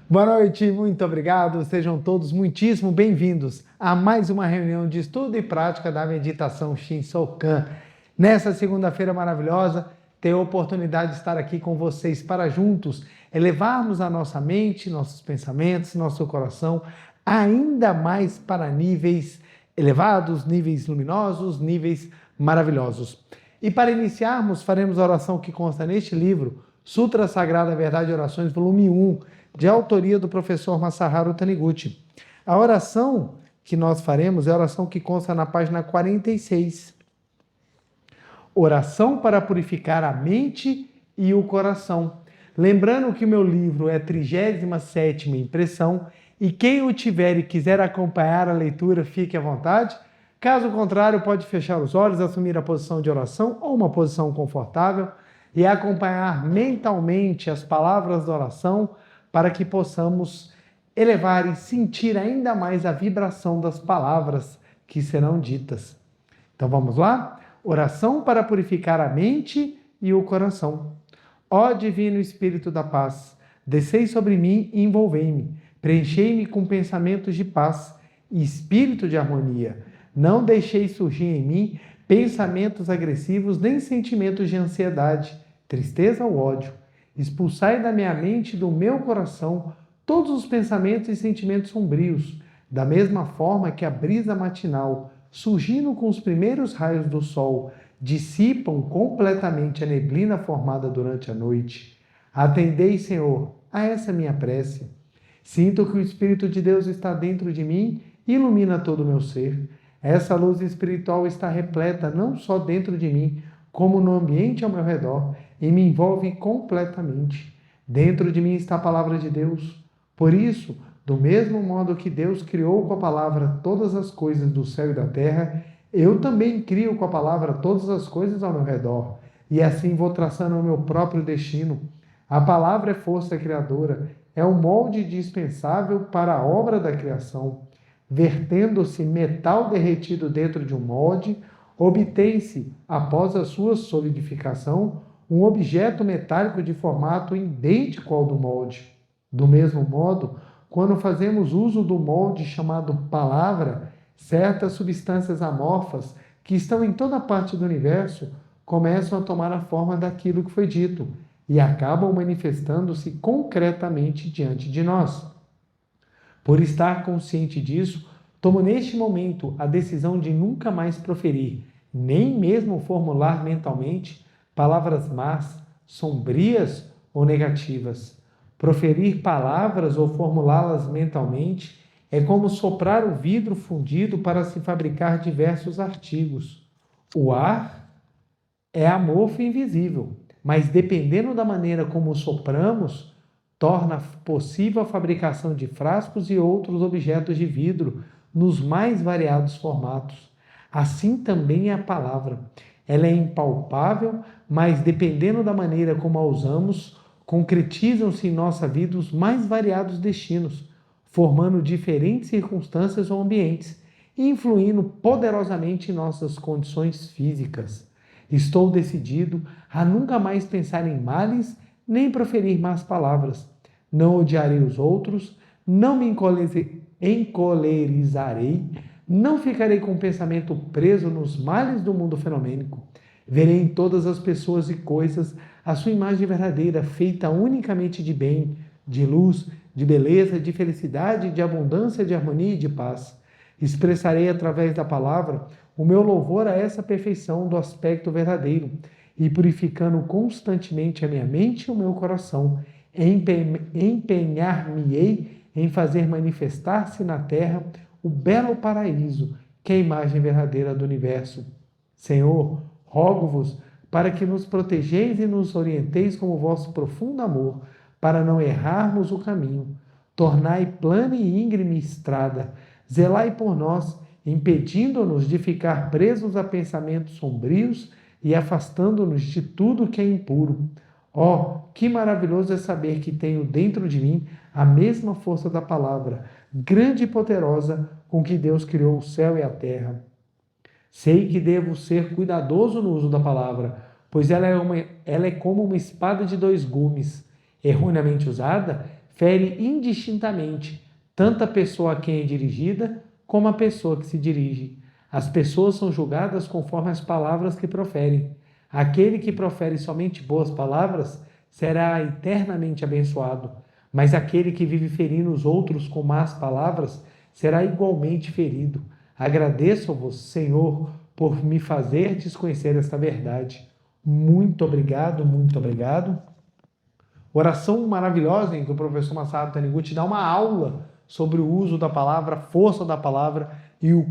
Boa noite, muito obrigado. Sejam todos muitíssimo bem-vindos a mais uma reunião de estudo e prática da meditação Shinsokan. Nessa segunda-feira maravilhosa, ter a oportunidade de estar aqui com vocês para juntos elevarmos a nossa mente, nossos pensamentos, nosso coração ainda mais para níveis elevados, níveis luminosos, níveis maravilhosos. E para iniciarmos, faremos a oração que consta neste livro, Sutra Sagrada Verdade e Orações, volume 1, de autoria do professor Masaharu Taniguchi. A oração que nós faremos é a oração que consta na página 46. Oração para purificar a mente e o coração. Lembrando que o meu livro é a 37ª impressão e quem o tiver e quiser acompanhar a leitura, fique à vontade. Caso contrário, pode fechar os olhos, assumir a posição de oração ou uma posição confortável e acompanhar mentalmente as palavras da oração para que possamos elevar e sentir ainda mais a vibração das palavras que serão ditas. Então vamos lá? Oração para purificar a mente e o coração. Ó Divino Espírito da Paz, descei sobre mim e envolvei-me, preenchei-me com pensamentos de paz e espírito de harmonia. Não deixei surgir em mim pensamentos agressivos nem sentimentos de ansiedade, tristeza ou ódio. Expulsai da minha mente e do meu coração todos os pensamentos e sentimentos sombrios, da mesma forma que a brisa matinal, surgindo com os primeiros raios do sol, dissipam completamente a neblina formada durante a noite. Atendei, Senhor, a essa minha prece. Sinto que o Espírito de Deus está dentro de mim e ilumina todo o meu ser. Essa luz espiritual está repleta não só dentro de mim, como no ambiente ao meu redor, e me envolve completamente. Dentro de mim está a palavra de Deus. Por isso, do mesmo modo que Deus criou com a palavra todas as coisas do céu e da terra, eu também crio com a palavra todas as coisas ao meu redor, e assim vou traçando o meu próprio destino. A palavra é força criadora, é um molde dispensável para a obra da criação. Vertendo-se metal derretido dentro de um molde, obtém-se, após a sua solidificação, um objeto metálico de formato idêntico ao do molde. Do mesmo modo, quando fazemos uso do molde chamado palavra, certas substâncias amorfas que estão em toda parte do universo começam a tomar a forma daquilo que foi dito e acabam manifestando-se concretamente diante de nós. Por estar consciente disso, tomo neste momento a decisão de nunca mais proferir, nem mesmo formular mentalmente, palavras más, sombrias ou negativas. Proferir palavras ou formulá-las mentalmente é como soprar o vidro fundido para se fabricar diversos artigos. O ar é amorfo e invisível, mas dependendo da maneira como sopramos, torna possível a fabricação de frascos e outros objetos de vidro nos mais variados formatos. Assim também é a palavra. Ela é impalpável, mas dependendo da maneira como a usamos, concretizam-se em nossa vida os mais variados destinos, formando diferentes circunstâncias ou ambientes e influindo poderosamente em nossas condições físicas. Estou decidido a nunca mais pensar em males nem proferir más palavras. Não odiarei os outros, não me encolerizarei, não ficarei com o pensamento preso nos males do mundo fenomênico. Verei em todas as pessoas e coisas a sua imagem verdadeira, feita unicamente de bem, de luz, de beleza, de felicidade, de abundância, de harmonia e de paz. Expressarei através da palavra o meu louvor a essa perfeição do aspecto verdadeiro e purificando constantemente a minha mente e o meu coração, empenhar-me-ei em fazer manifestar-se na terra o belo paraíso, que é a imagem verdadeira do universo. Senhor, rogo-vos para que nos protegeis e nos orienteis com o vosso profundo amor, para não errarmos o caminho. Tornai plana e íngreme estrada, zelai por nós, impedindo-nos de ficar presos a pensamentos sombrios e afastando-nos de tudo que é impuro. Oh, que maravilhoso é saber que tenho dentro de mim a mesma força da palavra, grande e poderosa, com que Deus criou o céu e a terra. Sei que devo ser cuidadoso no uso da palavra, pois ela é como uma espada de dois gumes. Erroneamente usada, fere indistintamente tanto a pessoa a quem é dirigida como a pessoa que se dirige. As pessoas são julgadas conforme as palavras que proferem. Aquele que profere somente boas palavras será eternamente abençoado, mas aquele que vive ferindo os outros com más palavras será igualmente ferido. Agradeço-vos, Senhor, por me fazer desconhecer esta verdade. Muito obrigado, muito obrigado. Oração maravilhosa em que o professor Masaru Taniguchi dá uma aula sobre o uso da palavra, a força da palavra e o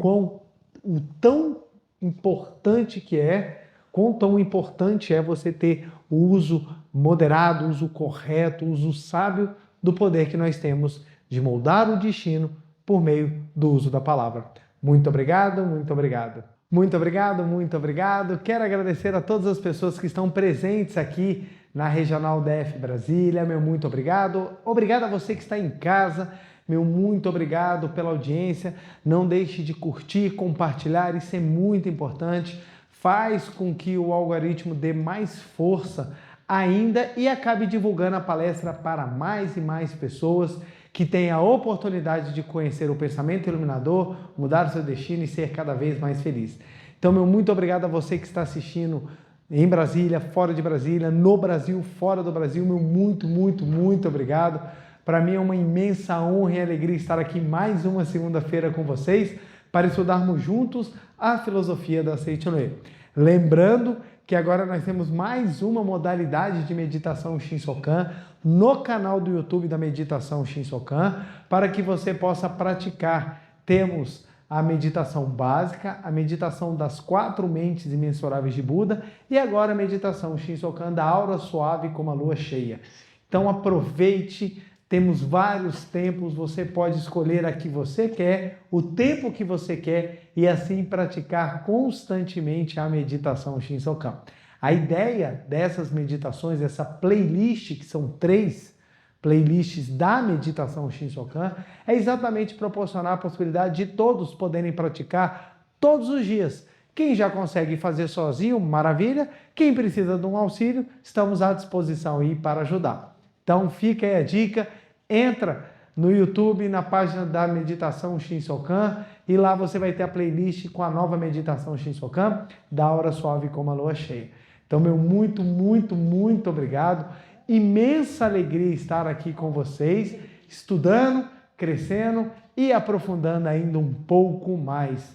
tão importante que é, quão tão importante é você ter o uso moderado, o uso correto, o uso sábio do poder que nós temos de moldar o destino por meio do uso da palavra. Muito obrigado, muito obrigado. Muito obrigado, muito obrigado. Quero agradecer a todas as pessoas que estão presentes aqui na Regional DF Brasília. Meu muito obrigado. Obrigado a você que está em casa. Meu muito obrigado pela audiência. Não deixe de curtir, compartilhar, isso é muito importante. Faz com que o algoritmo dê mais força ainda e acabe divulgando a palestra para mais e mais pessoas que tenham a oportunidade de conhecer o pensamento iluminador, mudar o seu destino e ser cada vez mais feliz. Então, meu muito obrigado a você que está assistindo em Brasília, fora de Brasília, no Brasil, fora do Brasil. Meu muito, muito, muito obrigado. Para mim é uma imensa honra e alegria estar aqui mais uma segunda-feira com vocês para estudarmos juntos a filosofia da Seichonoye. Lembrando que agora nós temos mais uma modalidade de meditação Shinsokan no canal do YouTube da Meditação Shinsokan para que você possa praticar. Temos a meditação básica, a meditação das 4 mentes imensuráveis de Buda e agora a meditação Shinsokan da aura suave como a lua cheia. Então aproveite, temos vários tempos, você pode escolher a que você quer, o tempo que você quer e assim praticar constantemente a meditação Shinsokan. A ideia dessas meditações, essa playlist, que são 3 playlists da meditação Shinsokan, é exatamente proporcionar a possibilidade de todos poderem praticar todos os dias. Quem já consegue fazer sozinho, maravilha. Quem precisa de um auxílio, estamos à disposição aí para ajudar. Então fica aí a dica, entra no YouTube, na página da Meditação Shinsokan, e lá você vai ter a playlist com a nova Meditação Shinsokan, da hora suave como a lua cheia. Então, meu muito, muito, muito obrigado. Imensa alegria estar aqui com vocês, estudando, crescendo e aprofundando ainda um pouco mais.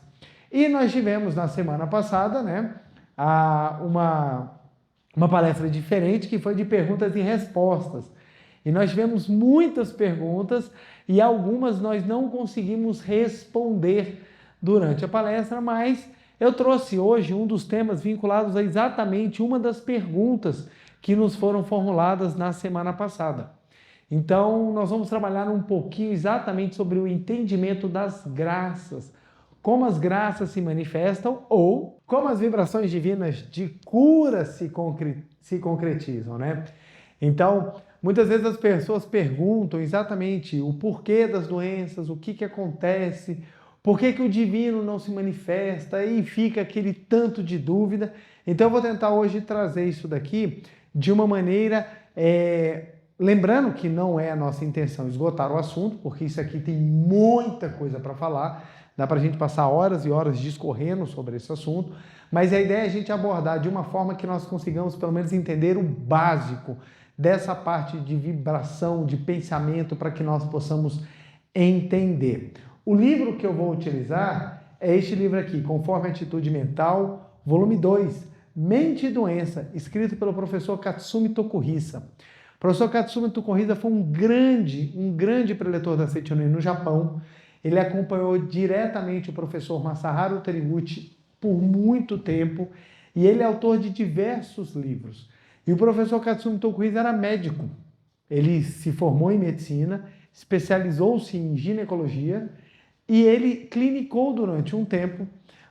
E nós tivemos na semana passada, né, uma palestra diferente que foi de perguntas e respostas. E nós tivemos muitas perguntas e algumas nós não conseguimos responder durante a palestra, mas eu trouxe hoje um dos temas vinculados a exatamente uma das perguntas que nos foram formuladas na semana passada. Então, nós vamos trabalhar um pouquinho exatamente sobre o entendimento das graças, como as graças se manifestam ou como as vibrações divinas de cura se concretizam, né? Então, muitas vezes as pessoas perguntam exatamente o porquê das doenças, o que acontece, por que o divino não se manifesta e fica aquele tanto de dúvida. Então eu vou tentar hoje trazer isso daqui de uma maneira, lembrando que não é a nossa intenção esgotar o assunto, porque isso aqui tem muita coisa para falar, dá para a gente passar horas e horas discorrendo sobre esse assunto, mas a ideia é a gente abordar de uma forma que nós consigamos pelo menos entender o básico dessa parte de vibração, de pensamento, para que nós possamos entender. O livro que eu vou utilizar é este livro aqui, Conforme a Atitude Mental, volume 2, Mente e Doença, escrito pelo professor Katsumi Tokuhisa. O professor Katsumi Tokuhisa foi um grande preletor da Seichonoye no Japão. Ele acompanhou diretamente o professor Masaharu Taniguchi por muito tempo e ele é autor de diversos livros. E o professor Katsumi Tokuhisa era médico. Ele se formou em medicina, especializou-se em ginecologia e ele clinicou durante um tempo,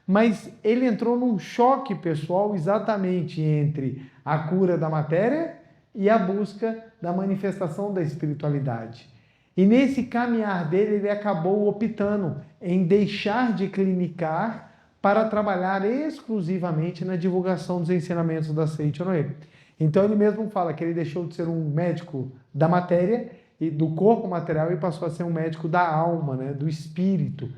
mas ele entrou num choque pessoal exatamente entre a cura da matéria e a busca da manifestação da espiritualidade. E nesse caminhar dele, ele acabou optando em deixar de clinicar para trabalhar exclusivamente na divulgação dos ensinamentos da Seichonoye. Então ele mesmo fala que ele deixou de ser um médico da matéria do corpo material e passou a ser um médico da alma, né, do espírito.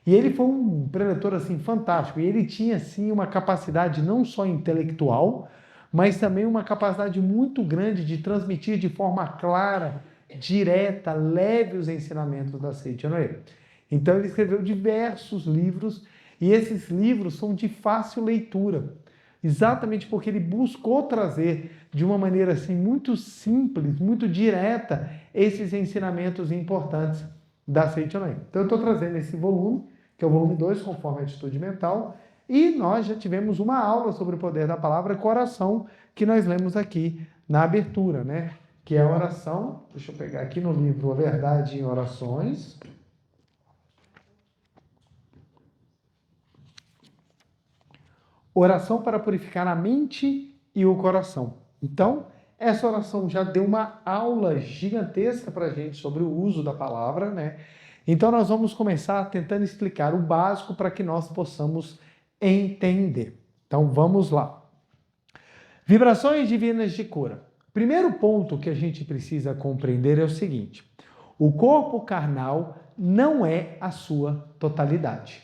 E ele foi um preletor assim fantástico. E ele tinha assim uma capacidade não só intelectual, mas também uma capacidade muito grande de transmitir de forma clara, direta, leve os ensinamentos da Seiichi Noe. Então ele escreveu diversos livros e esses livros são de fácil leitura, exatamente porque ele buscou trazer de uma maneira assim muito simples, muito direta, esses ensinamentos importantes da Seiichi Noe. Então eu estou trazendo esse volume, que é o volume 2, conforme a atitude mental, e nós já tivemos uma aula sobre o poder da palavra coração, que nós lemos aqui na abertura, né? Que é a oração, deixa eu pegar aqui no livro A Verdade em Orações. Oração para purificar a mente e o coração. Então, essa oração já deu uma aula gigantesca para a gente sobre o uso da palavra, né? Então, nós vamos começar tentando explicar o básico para que nós possamos entender. Então, vamos lá. Vibrações divinas de cura. Primeiro ponto que a gente precisa compreender é o seguinte: o corpo carnal não é a sua totalidade.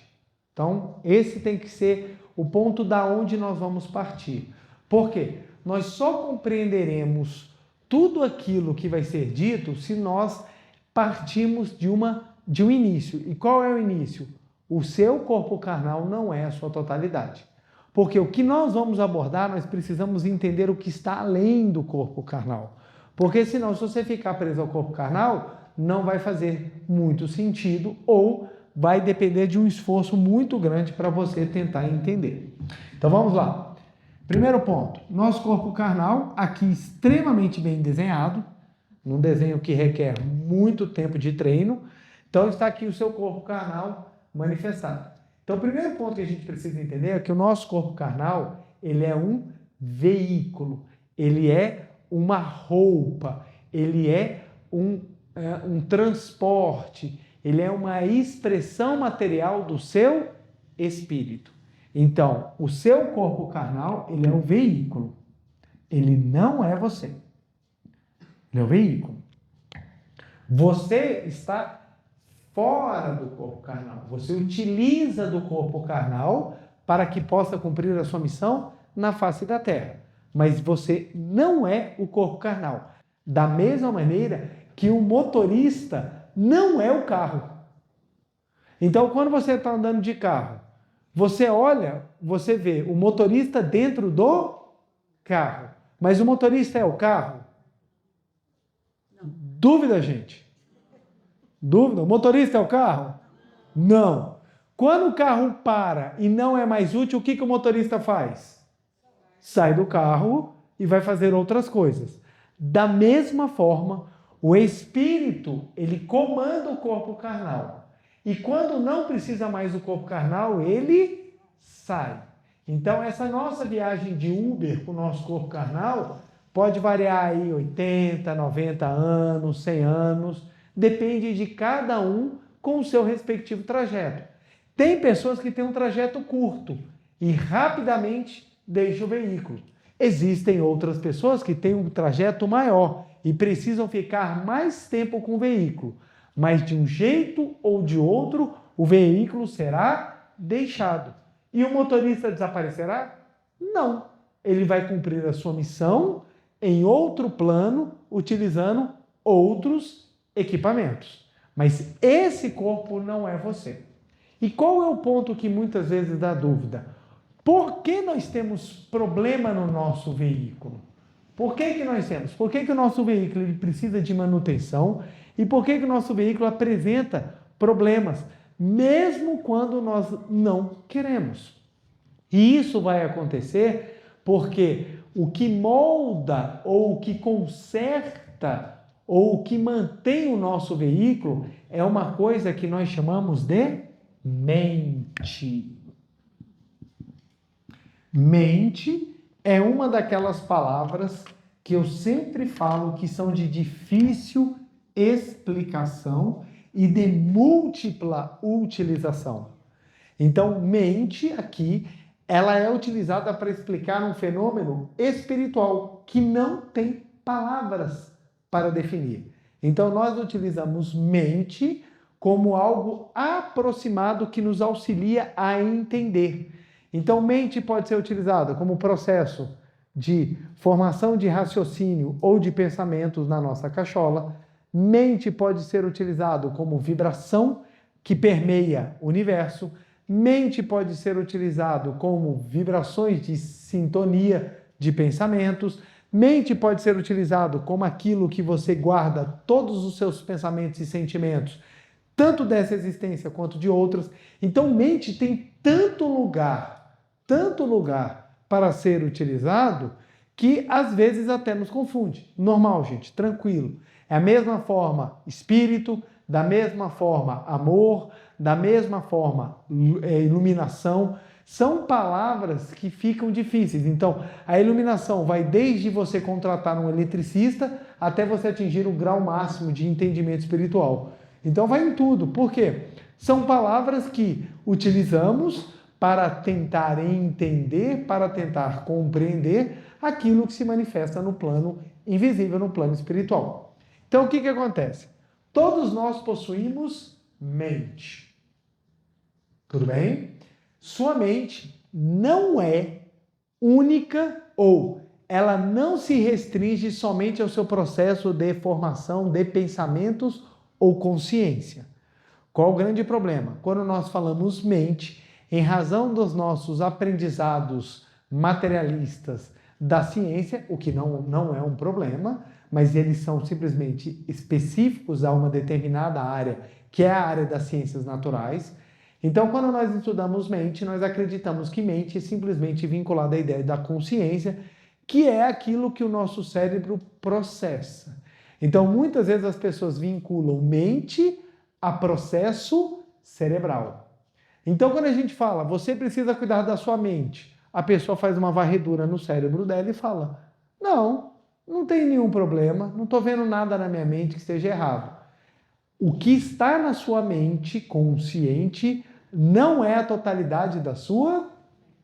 Então, esse tem que ser o ponto da onde nós vamos partir. Por quê? Nós só compreenderemos tudo aquilo que vai ser dito se nós partirmos de um início. E qual é o início? O seu corpo carnal não é a sua totalidade. Porque o que nós vamos abordar, nós precisamos entender o que está além do corpo carnal. Porque senão, se você ficar preso ao corpo carnal, não vai fazer muito sentido ou vai depender de um esforço muito grande para você tentar entender. Então vamos lá. Primeiro ponto, nosso corpo carnal, aqui extremamente bem desenhado, num desenho que requer muito tempo de treino. Então está aqui o seu corpo carnal manifestado. Então o primeiro ponto que a gente precisa entender é que o nosso corpo carnal, ele é um veículo, ele é uma roupa, ele é um transporte, ele é uma expressão material do seu espírito. Então, o seu corpo carnal, ele é um veículo. Ele não é você. Ele é um veículo. Você está fora do corpo carnal. Você utiliza do corpo carnal para que possa cumprir a sua missão na face da Terra. Mas você não é o corpo carnal. Da mesma maneira que o motorista não é o carro. Então, quando você está andando de carro, você olha, você vê o motorista dentro do carro. Mas o motorista é o carro? Não. Dúvida, gente? Dúvida? O motorista é o carro? Não. Quando o carro para e não é mais útil, o que o motorista faz? Sai do carro e vai fazer outras coisas. Da mesma forma, o espírito, ele comanda o corpo carnal. E quando não precisa mais do corpo carnal, ele sai. Então, essa nossa viagem de Uber com o nosso corpo carnal pode variar aí 80, 90 anos, 100 anos, depende de cada um com o seu respectivo trajeto. Tem pessoas que têm um trajeto curto e rapidamente deixam o veículo. Existem outras pessoas que têm um trajeto maior e precisam ficar mais tempo com o veículo. Mas de um jeito ou de outro, o veículo será deixado. E o motorista desaparecerá? Não. Ele vai cumprir a sua missão em outro plano, utilizando outros equipamentos. Mas esse corpo não é você. E qual é o ponto que muitas vezes dá dúvida? Por que nós temos problema no nosso veículo? Por que nós temos? Por que o nosso veículo ele precisa de manutenção? E por que o nosso veículo apresenta problemas, mesmo quando nós não queremos? E isso vai acontecer porque o que molda, ou o que conserta, ou o que mantém o nosso veículo é uma coisa que nós chamamos de mente. Mente é uma daquelas palavras que eu sempre falo que são de difícil explicação e de múltipla utilização. Então, mente aqui, ela é utilizada para explicar um fenômeno espiritual que não tem palavras para definir. Então, nós utilizamos mente como algo aproximado que nos auxilia a entender. Então, mente pode ser utilizada como processo de formação de raciocínio ou de pensamentos na nossa cachola. Mente pode ser utilizado como vibração que permeia o universo. Mente pode ser utilizado como vibrações de sintonia de pensamentos. Mente pode ser utilizado como aquilo que você guarda todos os seus pensamentos e sentimentos, tanto dessa existência quanto de outras. Então, mente tem tanto lugar para ser utilizado que às vezes até nos confunde. Normal, gente, tranquilo. É a mesma forma espírito, da mesma forma amor, da mesma forma iluminação. São palavras que ficam difíceis. Então, a iluminação vai desde você contratar um eletricista até você atingir o grau máximo de entendimento espiritual. Então, vai em tudo. Por quê? São palavras que utilizamos para tentar entender, para tentar compreender aquilo que se manifesta no plano invisível, no plano espiritual. Então, o que acontece? Todos nós possuímos mente. Tudo bem? Sua mente não é única ou ela não se restringe somente ao seu processo de formação de pensamentos ou consciência. Qual o grande problema? Quando nós falamos mente, em razão dos nossos aprendizados materialistas da ciência, o que não é um problema, mas eles são simplesmente específicos a uma determinada área, que é a área das ciências naturais. Então, quando nós estudamos mente, nós acreditamos que mente é simplesmente vinculada à ideia da consciência, que é aquilo que o nosso cérebro processa. Então, muitas vezes as pessoas vinculam mente a processo cerebral. Então, quando a gente fala, você precisa cuidar da sua mente, a pessoa faz uma varredura no cérebro dela e fala, não tem nenhum problema, não estou vendo nada na minha mente que esteja errado. O que está na sua mente consciente não é a totalidade da sua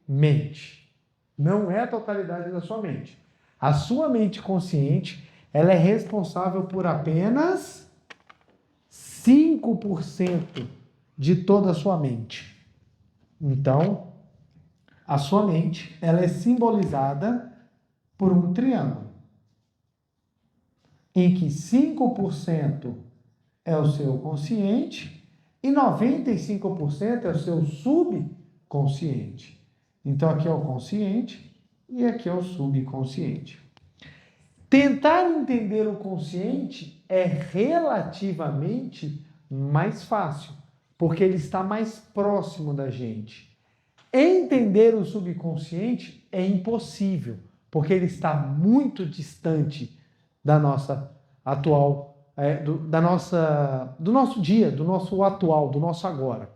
mente. Não é a totalidade da sua mente. A sua mente consciente, ela é responsável por apenas 5% de toda a sua mente. Então, a sua mente, ela é simbolizada por um triângulo, em que 5% é o seu consciente e 95% é o seu subconsciente. Então, aqui é o consciente e aqui é o subconsciente. Tentar entender o consciente é relativamente mais fácil, porque ele está mais próximo da gente. Entender o subconsciente é impossível, porque ele está muito distante da nossa atual, do nosso dia, do nosso atual, do nosso agora.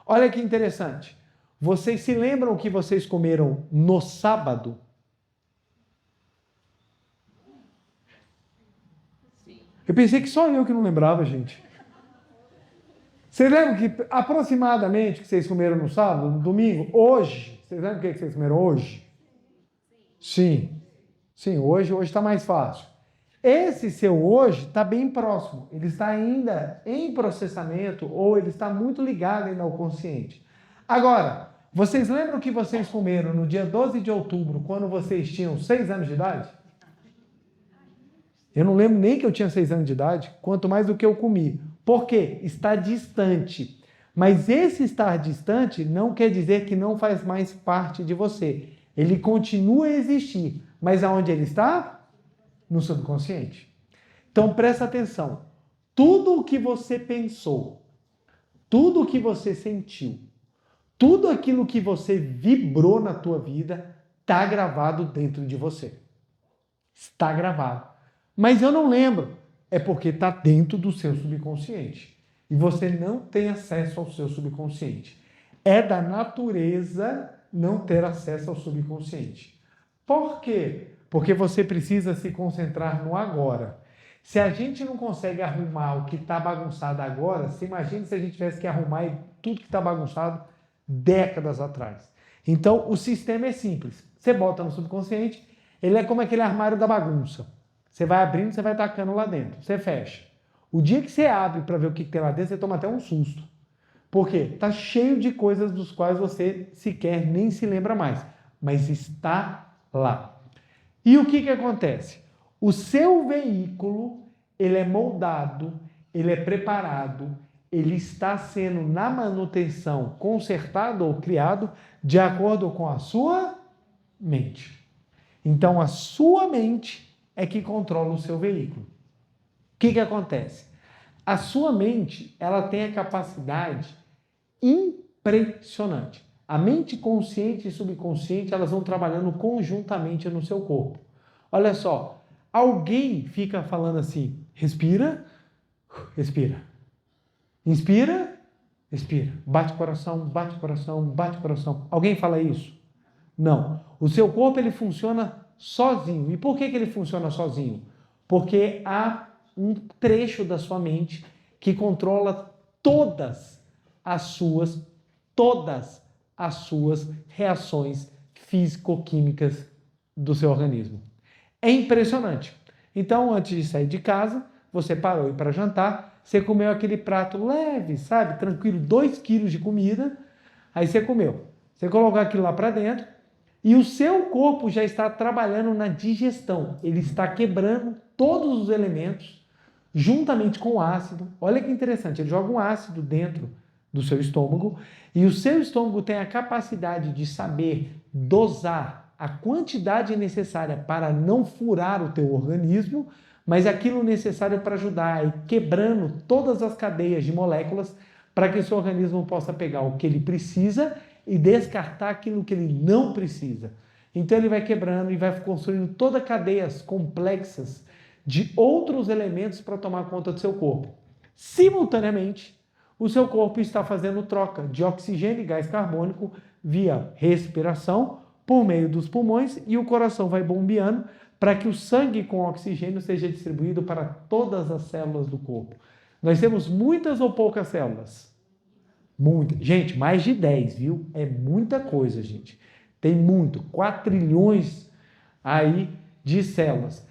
Olha que interessante. Vocês se lembram o que vocês comeram no sábado? Eu pensei que só eu que não lembrava, gente. Vocês lembram que aproximadamente que vocês comeram no sábado, no domingo, hoje? Vocês lembram o que vocês comeram hoje? Sim. Sim, hoje está mais fácil. Esse seu hoje está bem próximo. Ele está ainda em processamento ou ele está muito ligado ainda ao consciente. Agora, vocês lembram que vocês comeram no dia 12 de outubro, quando vocês tinham 6 anos de idade? Eu não lembro nem que eu tinha 6 anos de idade, quanto mais do que eu comi. Por quê? Está distante. Mas esse estar distante não quer dizer que não faz mais parte de você. Ele continua a existir. Mas aonde ele está? No subconsciente. Então presta atenção. Tudo o que você pensou, tudo o que você sentiu, tudo aquilo que você vibrou na tua vida está gravado dentro de você. Está gravado. Mas eu não lembro. É porque está dentro do seu subconsciente. E você não tem acesso ao seu subconsciente. É da natureza não ter acesso ao subconsciente. Por quê? Porque você precisa se concentrar no agora. Se a gente não consegue arrumar o que está bagunçado agora, você imagina se a gente tivesse que arrumar tudo que está bagunçado décadas atrás. Então, o sistema é simples. Você bota no subconsciente, ele é como aquele armário da bagunça. Você vai abrindo, você vai tacando lá dentro. Você fecha. O dia que você abre para ver o que tem lá dentro, você toma até um susto. Por quê? Está cheio de coisas dos quais você sequer nem se lembra mais, mas está lá. E o que acontece? O seu veículo, ele é moldado, ele é preparado, ele está sendo na manutenção consertado ou criado de acordo com a sua mente. Então, a sua mente é que controla o seu veículo. O que acontece? A sua mente, ela tem a capacidade impressionante. A mente consciente e subconsciente, elas vão trabalhando conjuntamente no seu corpo. Olha só, alguém fica falando assim, respira, respira. Inspira, expira. Bate coração, bate coração, bate coração. Alguém fala isso? Não. O seu corpo, ele funciona sozinho. E por que ele funciona sozinho? Porque há um trecho da sua mente que controla todas as suas reações físico-químicas do seu organismo. É impressionante. Então, antes de sair de casa, você parou para jantar, você comeu aquele prato leve, sabe? Tranquilo, 2 quilos de comida, aí você comeu. Você colocou aquilo lá para dentro e o seu corpo já está trabalhando na digestão. Ele está quebrando todos os elementos juntamente com o ácido. Olha que interessante, ele joga um ácido dentro do seu estômago e o seu estômago tem a capacidade de saber dosar a quantidade necessária para não furar o teu organismo, mas aquilo necessário para ajudar a ir quebrando todas as cadeias de moléculas para que o seu organismo possa pegar o que ele precisa e descartar aquilo que ele não precisa. Então ele vai quebrando e vai construindo todas cadeias complexas de outros elementos para tomar conta do seu corpo. Simultaneamente, o seu corpo está fazendo troca de oxigênio e gás carbônico via respiração por meio dos pulmões e o coração vai bombeando para que o sangue com oxigênio seja distribuído para todas as células do corpo. Nós temos muitas ou poucas células? Muitas. Gente, mais de 10, viu? É muita coisa, gente. Tem muito, 4 trilhões aí de células.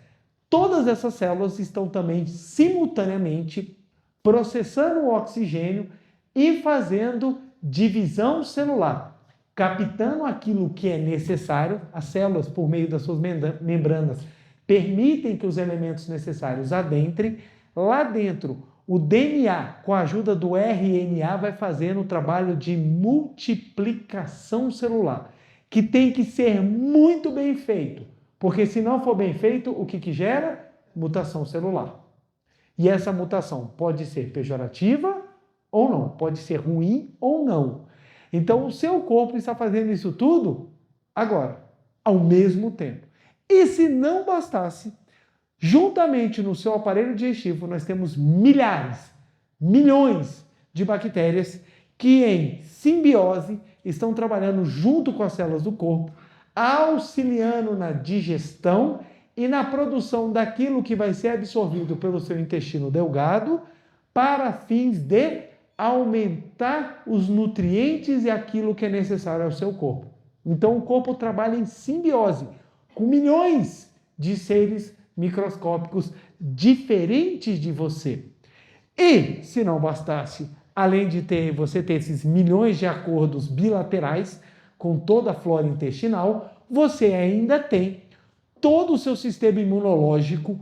Todas essas células estão também simultaneamente processando o oxigênio e fazendo divisão celular, captando aquilo que é necessário. As células, por meio das suas membranas, permitem que os elementos necessários adentrem. Lá dentro, o DNA, com a ajuda do RNA, vai fazendo o trabalho de multiplicação celular, que tem que ser muito bem feito, porque se não for bem feito, o que gera? Mutação celular. E essa mutação pode ser pejorativa ou não, pode ser ruim ou não. Então, o seu corpo está fazendo isso tudo agora, ao mesmo tempo. E se não bastasse, juntamente no seu aparelho digestivo, nós temos milhares, milhões de bactérias que, em simbiose, estão trabalhando junto com as células do corpo, auxiliando na digestão e na produção daquilo que vai ser absorvido pelo seu intestino delgado para fins de aumentar os nutrientes e aquilo que é necessário ao seu corpo. Então, o corpo trabalha em simbiose com milhões de seres microscópicos diferentes de você. E, se não bastasse, além de você ter esses milhões de acordos bilaterais com toda a flora intestinal, você ainda tem todo o seu sistema imunológico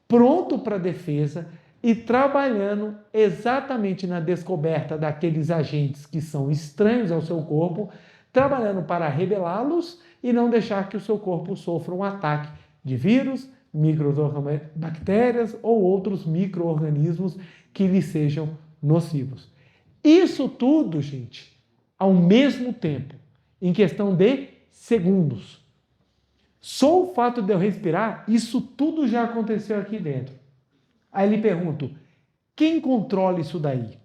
pronto para a defesa e trabalhando exatamente na descoberta daqueles agentes que são estranhos ao seu corpo, trabalhando para rebelá-los e não deixar que o seu corpo sofra um ataque de vírus, bactérias ou outros micro-organismos que lhe sejam nocivos. Isso tudo, gente, ao mesmo tempo, em questão de segundos. Só o fato de eu respirar, isso tudo já aconteceu aqui dentro. Aí lhe pergunto, quem controla isso daí?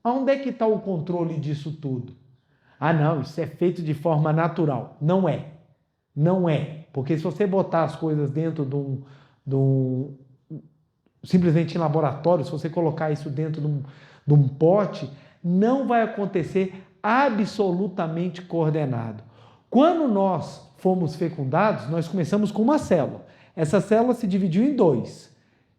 Onde é que está o controle disso tudo? Ah, não, isso é feito de forma natural. Não é. Não é. Porque se você botar as coisas dentro simplesmente em laboratório, se você colocar isso dentro de um pote, não vai acontecer absolutamente coordenado. Quando nós fomos fecundados, nós começamos com uma célula. Essa célula se dividiu em 2.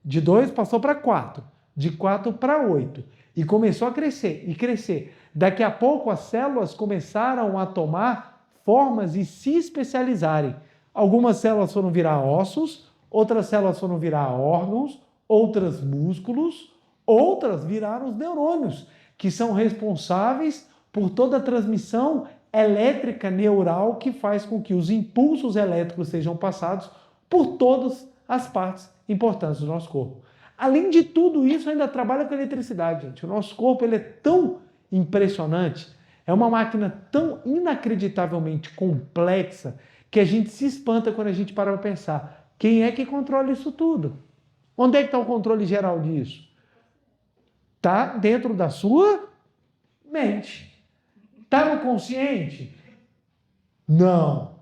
De 2 passou para 4. De 4 para 8. E começou a crescer e crescer. Daqui a pouco as células começaram a tomar formas e se especializarem. Algumas células foram virar ossos, outras células foram virar órgãos, outras músculos, outras viraram os neurônios, que são responsáveis por toda a transmissão elétrica neural que faz com que os impulsos elétricos sejam passados por todas as partes importantes do nosso corpo. Além de tudo isso, ainda trabalha com eletricidade, gente. O nosso corpo ele é tão impressionante, é uma máquina tão inacreditavelmente complexa que a gente se espanta quando a gente para para pensar. Quem é que controla isso tudo? Onde é que está o controle geral disso? Está dentro da sua mente. Está no consciente? Não.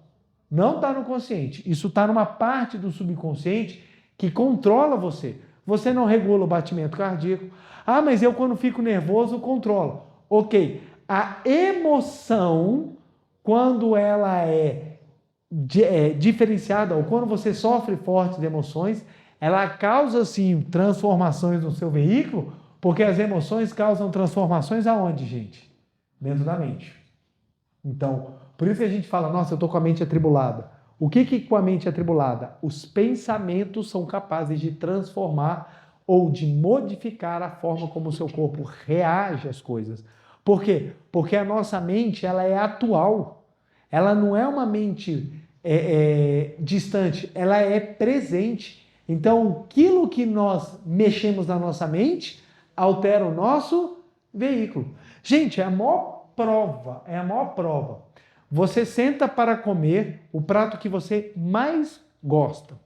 Não está no consciente. Isso está numa parte do subconsciente que controla você. Você não regula o batimento cardíaco. Ah, mas eu quando fico nervoso controlo. Ok. A emoção, quando ela é diferenciada, ou quando você sofre fortes emoções, ela causa, sim, transformações no seu veículo, porque as emoções causam transformações aonde, gente? Dentro da mente. Então, por isso que a gente fala, nossa, eu estou com a mente atribulada. O que com a mente atribulada? Os pensamentos são capazes de transformar ou de modificar a forma como o seu corpo reage às coisas. Por quê? Porque a nossa mente ela é atual. Ela não é uma mente distante, ela é presente. Então, aquilo que nós mexemos na nossa mente altera o nosso veículo. Gente, é a maior prova. Você senta para comer o prato que você mais gosta.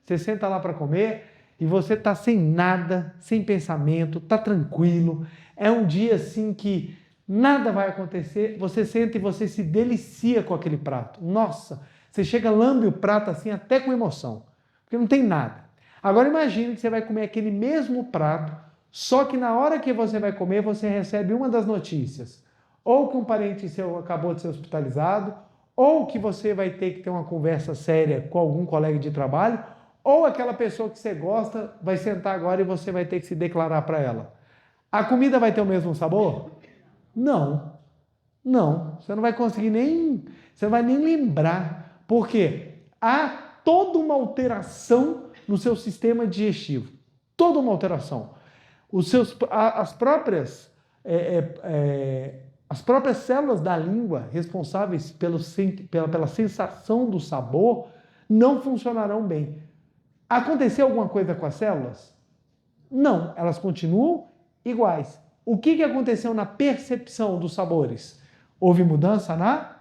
Você senta lá para comer e você está sem nada, sem pensamento, está tranquilo. É um dia assim que nada vai acontecer. Você senta e você se delicia com aquele prato. Nossa, você chega, lambe o prato assim até com emoção, porque não tem nada. Agora imagine que você vai comer aquele mesmo prato, só que na hora que você vai comer, você recebe uma das notícias. Ou que um parente seu acabou de ser hospitalizado, ou que você vai ter que ter uma conversa séria com algum colega de trabalho, ou aquela pessoa que você gosta vai sentar agora e você vai ter que se declarar para ela. A comida vai ter o mesmo sabor? Não. Você não vai conseguir você não vai nem lembrar. Por quê? Há toda uma alteração no seu sistema digestivo. Toda uma alteração. As próprias células da língua responsáveis pela sensação do sabor não funcionarão bem. Aconteceu alguma coisa com as células? Não, elas continuam iguais. O que aconteceu na percepção dos sabores? Houve mudança na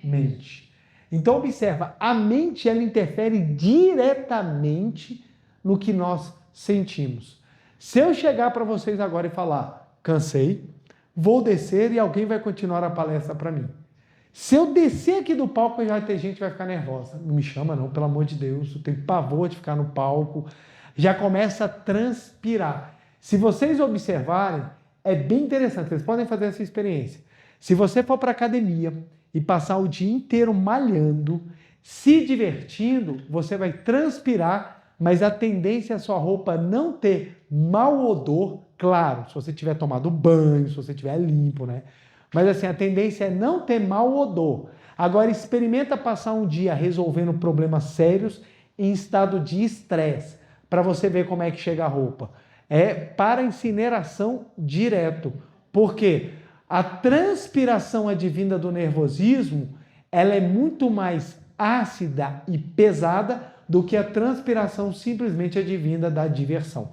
mente. Então observa, a mente ela interfere diretamente no que nós sentimos. Se eu chegar para vocês agora e falar, cansei, vou descer e alguém vai continuar a palestra para mim. Se eu descer aqui do palco, já vai ter gente que vai ficar nervosa. Não me chama não, pelo amor de Deus, eu tenho pavor de ficar no palco. Já começa a transpirar. Se vocês observarem, é bem interessante, vocês podem fazer essa experiência. Se você for para a academia e passar o dia inteiro malhando, se divertindo, você vai transpirar, mas a tendência é a sua roupa não ter mau odor, claro, se você tiver tomado banho, se você estiver limpo, né? Mas assim, a tendência é não ter mau odor. Agora experimenta passar um dia resolvendo problemas sérios em estado de estresse, para você ver como é que chega a roupa. É para incineração direto. Por quê? A transpiração advinda do nervosismo, ela é muito mais ácida e pesada do que a transpiração simplesmente advinda da diversão.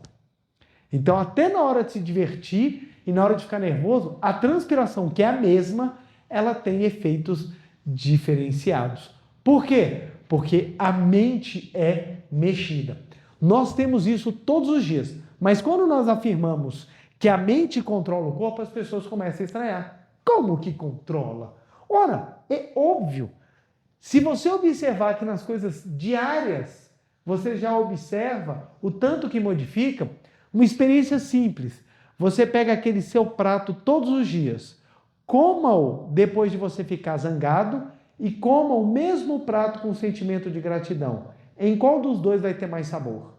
Então, até na hora de se divertir e na hora de ficar nervoso, a transpiração, que é a mesma, ela tem efeitos diferenciados. Por quê? Porque a mente é mexida. Nós temos isso todos os dias, mas quando nós afirmamos que a mente controla o corpo, as pessoas começam a estranhar. Como que controla? Ora, é óbvio. Se você observar que nas coisas diárias, você já observa o tanto que modifica, uma experiência simples. Você pega aquele seu prato todos os dias, coma-o depois de você ficar zangado e coma o mesmo prato com sentimento de gratidão. Em qual dos dois vai ter mais sabor?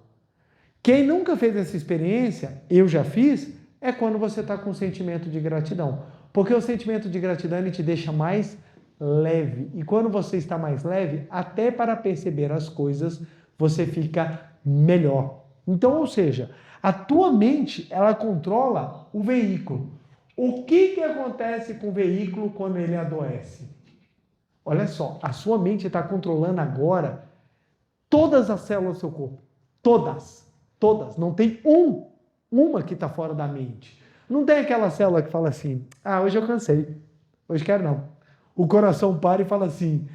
Quem nunca fez essa experiência, eu já fiz, é quando você está com um sentimento de gratidão. Porque o sentimento de gratidão ele te deixa mais leve. E quando você está mais leve, até para perceber as coisas, você fica melhor. Então, ou seja, a tua mente, ela controla o veículo. O que acontece com o veículo quando ele adoece? Olha só, a sua mente está controlando agora todas as células do seu corpo. Todas. Todas. Não tem uma que está fora da mente. Não tem aquela célula que fala assim, hoje eu cansei. Hoje quero não. O coração para e fala assim,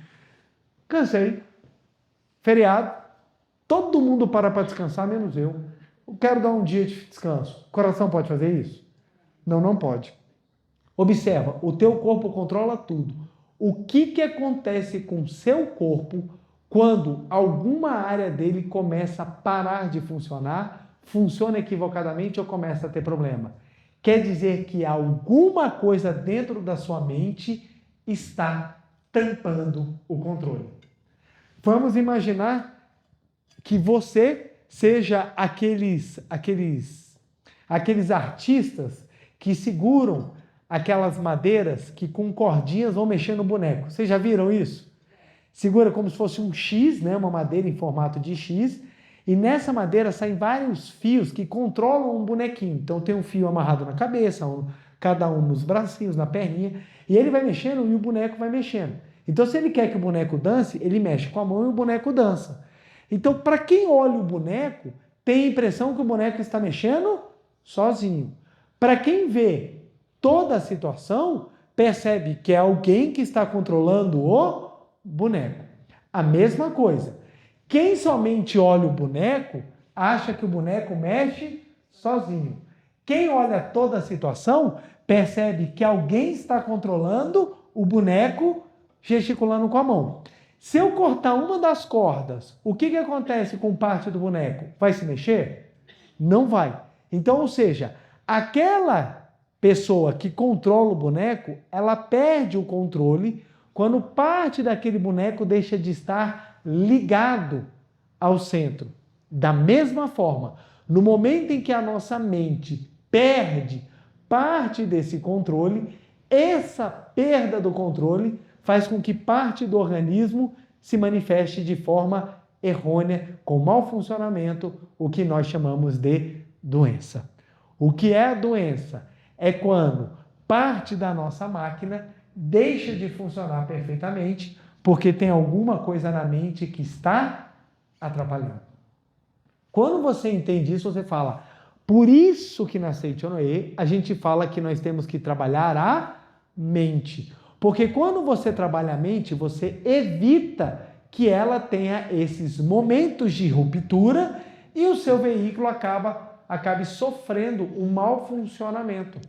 cansei. Feriado. Todo mundo para descansar, menos eu. Eu quero dar um dia de descanso. O coração pode fazer isso? Não, não pode. Observa, o teu corpo controla tudo. O que acontece com o seu corpo quando alguma área dele começa a parar de funcionar, funciona equivocadamente ou começa a ter problema? Quer dizer que alguma coisa dentro da sua mente está tampando o controle. Vamos imaginar que você seja aqueles artistas que seguram aquelas madeiras que com cordinhas vão mexer no boneco. Vocês já viram isso? Segura como se fosse um X, né? Uma madeira em formato de X, e nessa madeira saem vários fios que controlam um bonequinho. Então tem um fio amarrado na cabeça, cada um nos bracinhos, na perninha, e ele vai mexendo e o boneco vai mexendo. Então se ele quer que o boneco dance, ele mexe com a mão e o boneco dança. Então para quem olha o boneco, tem a impressão que o boneco está mexendo sozinho. Para quem vê toda a situação, percebe que é alguém que está controlando o boneco. A mesma coisa. Quem somente olha o boneco, acha que o boneco mexe sozinho. Quem olha toda a situação, percebe que alguém está controlando o boneco gesticulando com a mão. Se eu cortar uma das cordas, o que acontece com parte do boneco? Vai se mexer? Não vai. Então, ou seja, aquela pessoa que controla o boneco, ela perde o controle quando parte daquele boneco deixa de estar ligado ao centro. Da mesma forma, no momento em que a nossa mente perde parte desse controle, essa perda do controle faz com que parte do organismo se manifeste de forma errônea, com mau funcionamento, o que nós chamamos de doença. O que é a doença? É quando parte da nossa máquina deixa de funcionar perfeitamente porque tem alguma coisa na mente que está atrapalhando. Quando você entende isso, você fala, por isso que na Seichonoye a gente fala que nós temos que trabalhar a mente. Porque quando você trabalha a mente, você evita que ela tenha esses momentos de ruptura e o seu veículo acabe sofrendo um mau funcionamento.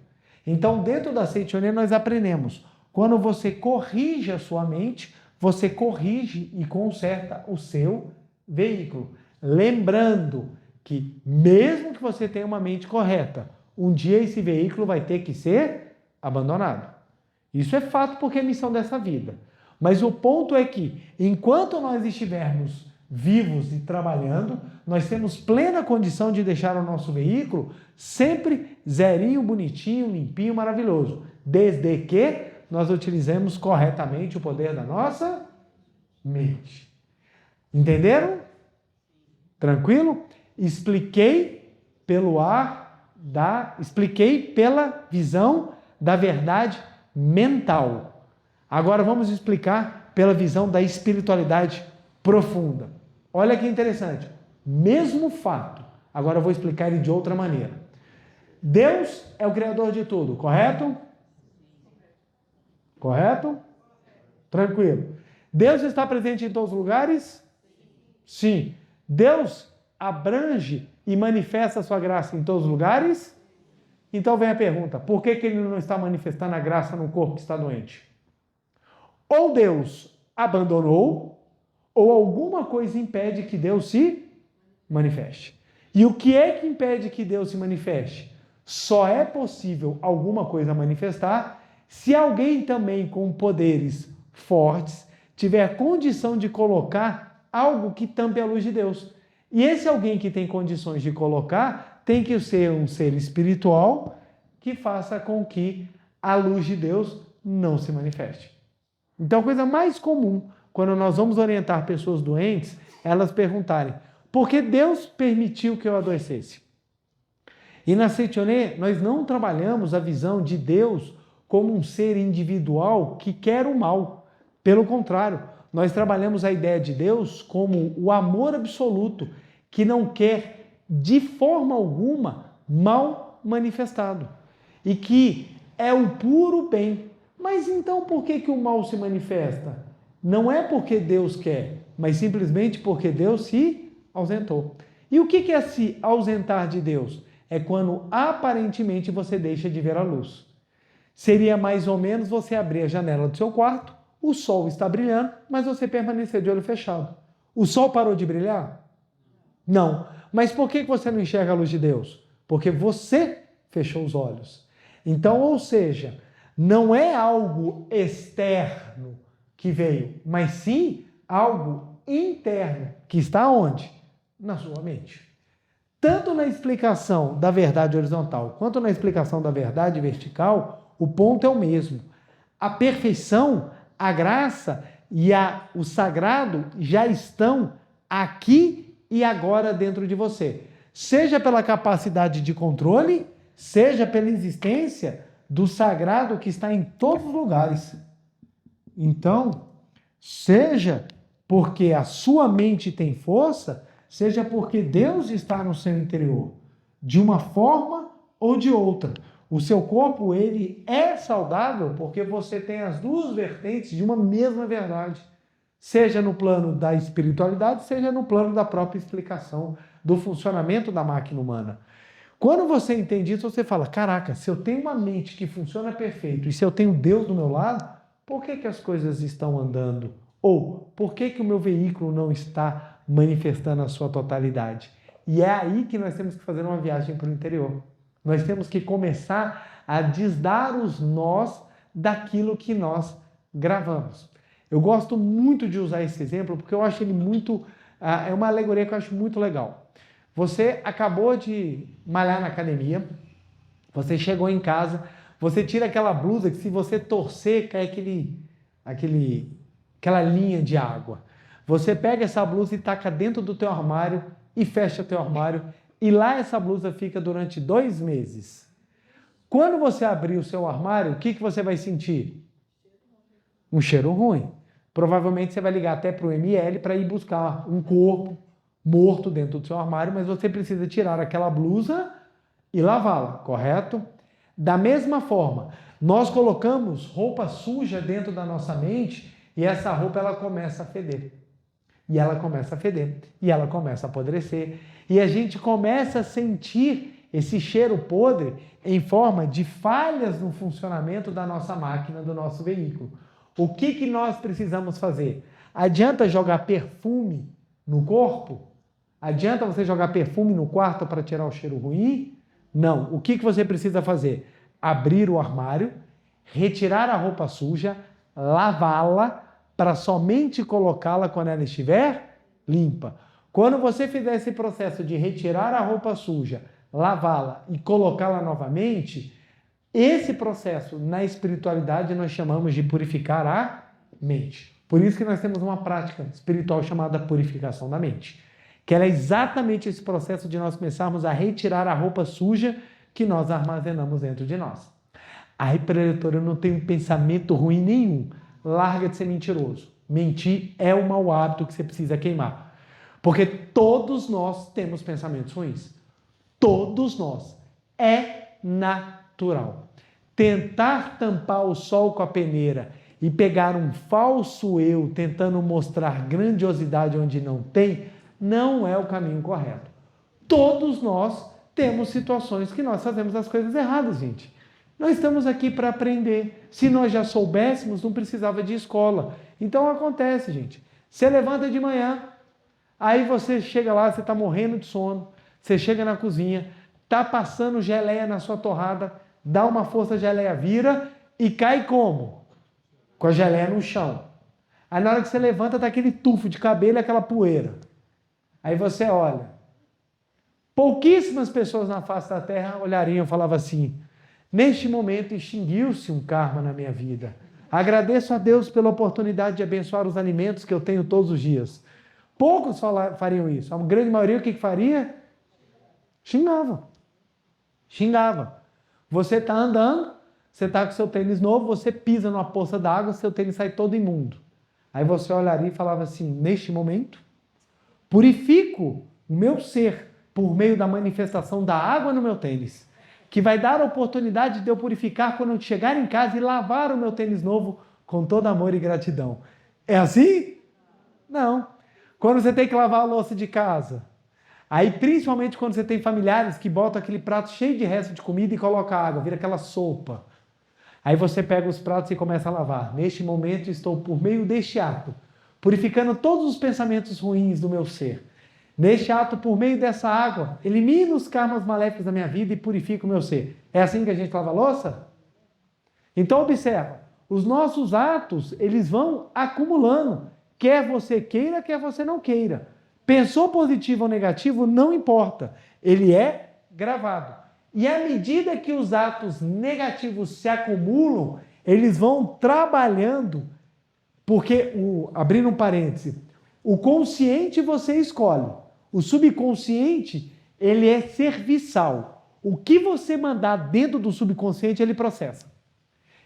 Então, dentro da Seichonoye, nós aprendemos, quando você corrige a sua mente, você corrige e conserta o seu veículo. Lembrando que, mesmo que você tenha uma mente correta, um dia esse veículo vai ter que ser abandonado. Isso é fato porque é missão dessa vida. Mas o ponto é que, enquanto nós estivermos vivos e trabalhando, nós temos plena condição de deixar o nosso veículo sempre zerinho, bonitinho, limpinho, maravilhoso. Desde que nós utilizemos corretamente o poder da nossa mente. Entenderam? Tranquilo? Expliquei pela visão da verdade mental. Agora vamos explicar pela visão da espiritualidade profunda. Olha que interessante. Mesmo fato. Agora eu vou explicar ele de outra maneira. Deus é o criador de tudo, correto? Correto? Tranquilo. Deus está presente em todos os lugares? Sim. Deus abrange e manifesta a sua graça em todos os lugares? Então vem a pergunta, por que ele não está manifestando a graça no corpo que está doente? Ou Deus abandonou, ou alguma coisa impede que Deus se manifeste. E o que é que impede que Deus se manifeste? Só é possível alguma coisa manifestar se alguém também com poderes fortes tiver condição de colocar algo que tampe a luz de Deus. E esse alguém que tem condições de colocar tem que ser um ser espiritual que faça com que a luz de Deus não se manifeste. Então, a coisa mais comum, quando nós vamos orientar pessoas doentes, elas perguntarem: por que Deus permitiu que eu adoecesse? E na Setionê, nós não trabalhamos a visão de Deus como um ser individual que quer o mal. Pelo contrário, nós trabalhamos a ideia de Deus como o amor absoluto, que não quer, de forma alguma, mal manifestado. E que é o puro bem. Mas então por que o mal se manifesta? Não é porque Deus quer, mas simplesmente porque Deus se ausentou. E o que é se ausentar de Deus? É quando aparentemente você deixa de ver a luz. Seria mais ou menos você abrir a janela do seu quarto, o sol está brilhando, mas você permanecer de olho fechado. O sol parou de brilhar? Não. Mas por que você não enxerga a luz de Deus? Porque você fechou os olhos. Então, ou seja, não é algo externo que veio, mas sim algo interno, que está onde? Na sua mente. Tanto na explicação da verdade horizontal quanto na explicação da verdade vertical, o ponto é o mesmo. A perfeição, a graça e o sagrado já estão aqui e agora dentro de você. Seja pela capacidade de controle, seja pela existência do sagrado que está em todos os lugares. Então, seja porque a sua mente tem força, seja porque Deus está no seu interior, de uma forma ou de outra. O seu corpo, ele é saudável porque você tem as duas vertentes de uma mesma verdade. Seja no plano da espiritualidade, seja no plano da própria explicação do funcionamento da máquina humana. Quando você entende isso, você fala: caraca, se eu tenho uma mente que funciona perfeito e se eu tenho Deus do meu lado, por que as coisas estão andando? Ou por que o meu veículo não está manifestando a sua totalidade? E é aí que nós temos que fazer uma viagem para o interior. Nós temos que começar a desdar os nós daquilo que nós gravamos. Eu gosto muito de usar esse exemplo porque eu acho ele muito... é uma alegoria que eu acho muito legal. Você acabou de malhar na academia, você chegou em casa, você tira aquela blusa que se você torcer cai aquela linha de água. Você pega essa blusa e taca dentro do teu armário e fecha o teu armário e lá essa blusa fica durante 2 meses. Quando você abrir o seu armário, o que você vai sentir? Um cheiro ruim. Provavelmente você vai ligar até para o ML para ir buscar um corpo morto dentro do seu armário, mas você precisa tirar aquela blusa e lavá-la, correto? Da mesma forma, nós colocamos roupa suja dentro da nossa mente e essa roupa ela começa a feder. E ela começa a feder, e ela começa a apodrecer, e a gente começa a sentir esse cheiro podre em forma de falhas no funcionamento da nossa máquina, do nosso veículo. O que nós precisamos fazer? Adianta jogar perfume no corpo? Adianta você jogar perfume no quarto para tirar o cheiro ruim? Não. O que você precisa fazer? Abrir o armário, retirar a roupa suja, lavá-la, para somente colocá-la quando ela estiver limpa. Quando você fizer esse processo de retirar a roupa suja, lavá-la e colocá-la novamente, esse processo na espiritualidade nós chamamos de purificar a mente. Por isso que nós temos uma prática espiritual chamada purificação da mente, que ela é exatamente esse processo de nós começarmos a retirar a roupa suja que nós armazenamos dentro de nós. Aí, preletor, eu não tenho pensamento ruim nenhum. Larga de ser mentiroso. Mentir é um mau hábito que você precisa queimar. Porque todos nós temos pensamentos ruins. Todos nós. É natural. Tentar tampar o sol com a peneira e pegar um falso eu tentando mostrar grandiosidade onde não tem, não é o caminho correto. Todos nós temos situações que nós fazemos as coisas erradas, gente. Nós estamos aqui para aprender. Se nós já soubéssemos, não precisava de escola. Então acontece, gente. Você levanta de manhã, aí você chega lá, você está morrendo de sono, você chega na cozinha, está passando geleia na sua torrada, dá uma força, a geleia vira e cai como? Com a geleia no chão. Aí na hora que você levanta, tá aquele tufo de cabelo e aquela poeira. Aí você olha. Pouquíssimas pessoas na face da terra olhariam e falavam assim: neste momento extinguiu-se um karma na minha vida. Agradeço a Deus pela oportunidade de abençoar os alimentos que eu tenho todos os dias. Poucos fariam isso. A grande maioria o que faria? Xingava. Xingava. Você está andando, você está com seu tênis novo, você pisa numa poça d'água, seu tênis sai todo imundo. Aí você olharia e falava assim: neste momento, purifico o meu ser por meio da manifestação da água no meu tênis, que vai dar a oportunidade de eu purificar quando eu chegar em casa e lavar o meu tênis novo com todo amor e gratidão. É assim? Não. Quando você tem que lavar a louça de casa, aí principalmente quando você tem familiares que botam aquele prato cheio de resto de comida e coloca água, vira aquela sopa. Aí você pega os pratos e começa a lavar. Neste momento estou por meio deste ato, purificando todos os pensamentos ruins do meu ser. Neste ato, por meio dessa água, elimino os karmas maléficos da minha vida e purifico o meu ser. É assim que a gente lava a louça? Então observa, os nossos atos, eles vão acumulando, quer você queira, quer você não queira. Pensou positivo ou negativo, não importa, ele é gravado. E à medida que os atos negativos se acumulam, eles vão trabalhando, porque, abrindo um parêntese, o consciente você escolhe, o subconsciente, ele é serviçal. O que você mandar dentro do subconsciente, ele processa.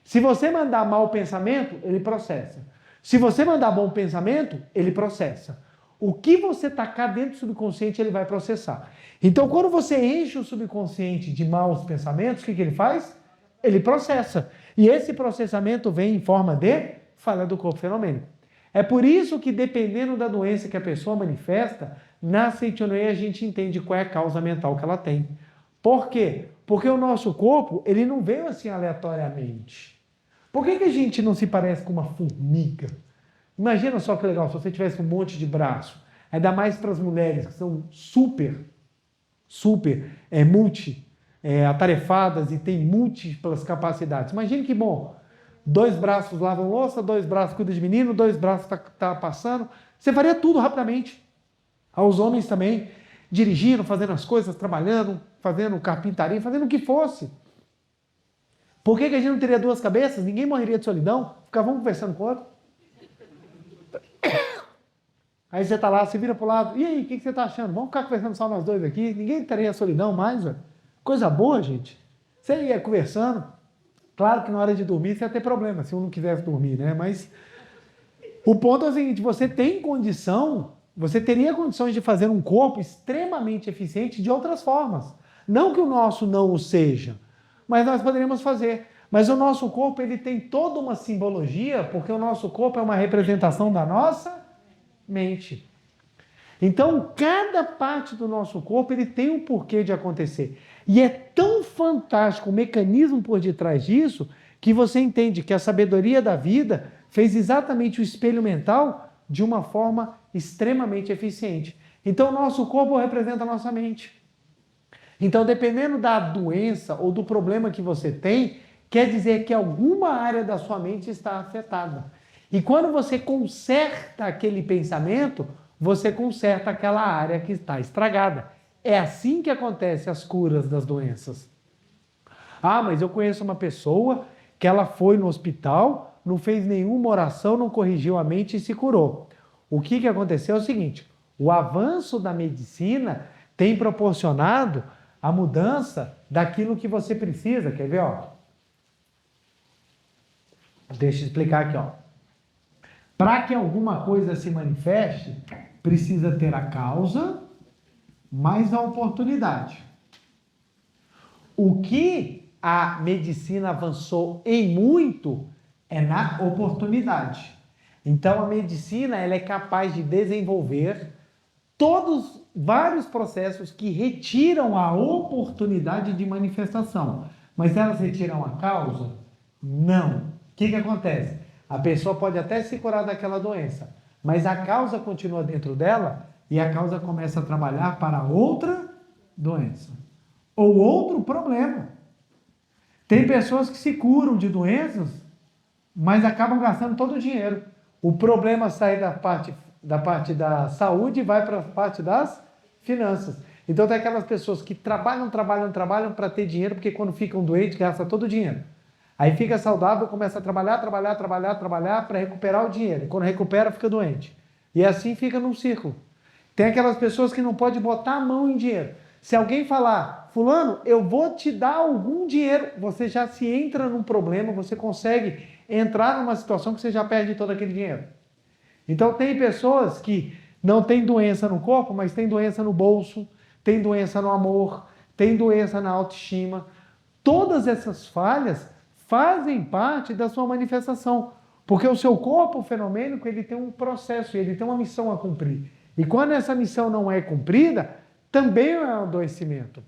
Se você mandar mau pensamento, ele processa. Se você mandar bom pensamento, ele processa. O que você tacar dentro do subconsciente, ele vai processar. Então, quando você enche o subconsciente de maus pensamentos, o que ele faz? Ele processa. E esse processamento vem em forma de falha do corpo fenomênico. É por isso que, dependendo da doença que a pessoa manifesta, na Seitonoye a gente entende qual é a causa mental que ela tem. Por quê? Porque o nosso corpo, ele não veio assim aleatoriamente. Por que a gente não se parece com uma formiga? Imagina só que legal, se você tivesse um monte de braço. Ainda mais para as mulheres que são atarefadas e têm múltiplas capacidades. Imagina que bom. 2 braços lavam louça, 2 braços cuidam de menino, 2 braços tá passando. Você faria tudo rapidamente. Aos homens também, dirigindo, fazendo as coisas, trabalhando, fazendo carpintaria, fazendo o que fosse. Por que a gente não teria 2 cabeças? Ninguém morreria de solidão? Ficavam conversando com o outro. Aí você tá lá, você vira pro lado. E aí, o que você tá achando? Vamos ficar conversando só nós 2 aqui? Ninguém teria solidão mais, velho. Coisa boa, gente. Você ia conversando. Claro que na hora de dormir você ia ter problema, se um não quisesse dormir, né? Mas o ponto é o seguinte, você tem condição, você teria condições de fazer um corpo extremamente eficiente de outras formas. Não que o nosso não o seja, mas nós poderíamos fazer. Mas o nosso corpo, ele tem toda uma simbologia, porque o nosso corpo é uma representação da nossa mente. Então, cada parte do nosso corpo, ele tem um porquê de acontecer. E é tão fantástico o mecanismo por detrás disso, que você entende que a sabedoria da vida fez exatamente o espelho mental de uma forma extremamente eficiente. Então, o nosso corpo representa a nossa mente. Então, dependendo da doença ou do problema que você tem, quer dizer que alguma área da sua mente está afetada. E quando você conserta aquele pensamento, você conserta aquela área que está estragada. É assim que acontecem as curas das doenças. Ah, mas eu conheço uma pessoa que ela foi no hospital, não fez nenhuma oração, não corrigiu a mente e se curou. O que aconteceu é o seguinte, o avanço da medicina tem proporcionado a mudança daquilo que você precisa. Quer ver, ó? Deixa eu explicar aqui, ó. Para que alguma coisa se manifeste, precisa ter a causa mais a oportunidade. O que a medicina avançou em muito é na oportunidade. Então a medicina ela é capaz de desenvolver vários processos que retiram a oportunidade de manifestação. Mas elas retiram a causa? Não. O que acontece? A pessoa pode até se curar daquela doença, mas a causa continua dentro dela e a causa começa a trabalhar para outra doença ou outro problema. Tem pessoas que se curam de doenças, mas acabam gastando todo o dinheiro. O problema sai da parte da saúde e vai para a parte das finanças. Então tem aquelas pessoas que trabalham para ter dinheiro, porque quando ficam doentes, gastam todo o dinheiro. Aí fica saudável, começa a trabalhar para recuperar o dinheiro. E quando recupera, fica doente. E assim fica num círculo. Tem aquelas pessoas que não podem botar a mão em dinheiro. Se alguém falar, fulano, eu vou te dar algum dinheiro, você já se entra num problema, você consegue entrar numa situação que você já perde todo aquele dinheiro. Então tem pessoas que não têm doença no corpo, mas tem doença no bolso, tem doença no amor, tem doença na autoestima. Todas essas falhas fazem parte da sua manifestação, porque o seu corpo fenomênico ele tem um processo, ele tem uma missão a cumprir. E quando essa missão não é cumprida, também é um adoecimento.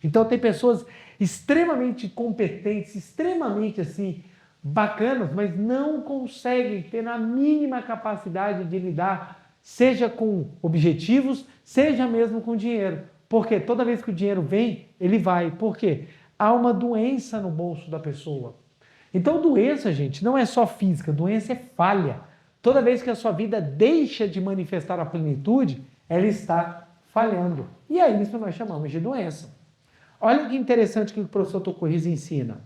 Então tem pessoas extremamente competentes, extremamente assim, bacanas, mas não conseguem ter na mínima capacidade de lidar, seja com objetivos, seja mesmo com dinheiro. Porque toda vez que o dinheiro vem, ele vai. Por quê? Há uma doença no bolso da pessoa. Então doença, gente, não é só física, doença é falha. Toda vez que a sua vida deixa de manifestar a plenitude, ela está falhando. E é isso que nós chamamos de doença. Olha que interessante que o professor Tocorriz ensina.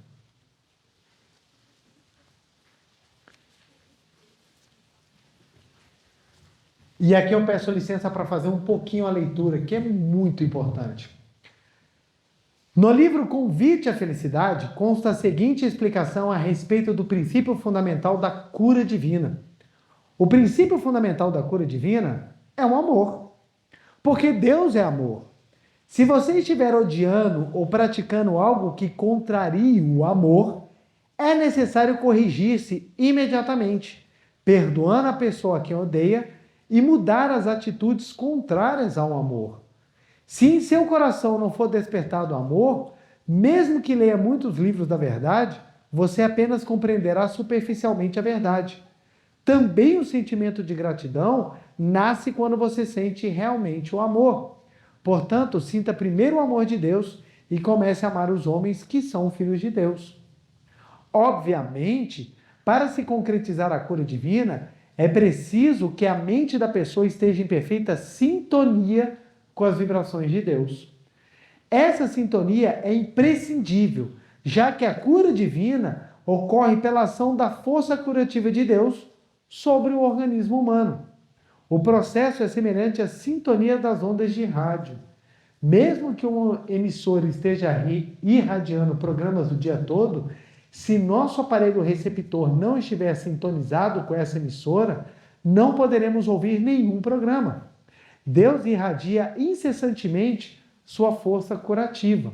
E aqui eu peço licença para fazer um pouquinho a leitura, que é muito importante. No livro Convite à Felicidade, consta a seguinte explicação a respeito do princípio fundamental da cura divina. O princípio fundamental da cura divina é o amor. Porque Deus é amor. Se você estiver odiando ou praticando algo que contrarie o amor, é necessário corrigir-se imediatamente, perdoando a pessoa a quem odeia e mudar as atitudes contrárias ao amor. Se em seu coração não for despertado amor, mesmo que leia muitos livros da verdade, você apenas compreenderá superficialmente a verdade. Também o sentimento de gratidão nasce quando você sente realmente o amor. Portanto, sinta primeiro o amor de Deus e comece a amar os homens que são filhos de Deus. Obviamente, para se concretizar a cura divina, é preciso que a mente da pessoa esteja em perfeita sintonia com as vibrações de Deus. Essa sintonia é imprescindível, já que a cura divina ocorre pela ação da força curativa de Deus sobre o organismo humano. O processo é semelhante à sintonia das ondas de rádio. Mesmo que um emissor esteja irradiando programas o dia todo, se nosso aparelho receptor não estiver sintonizado com essa emissora, não poderemos ouvir nenhum programa. Deus irradia incessantemente sua força curativa,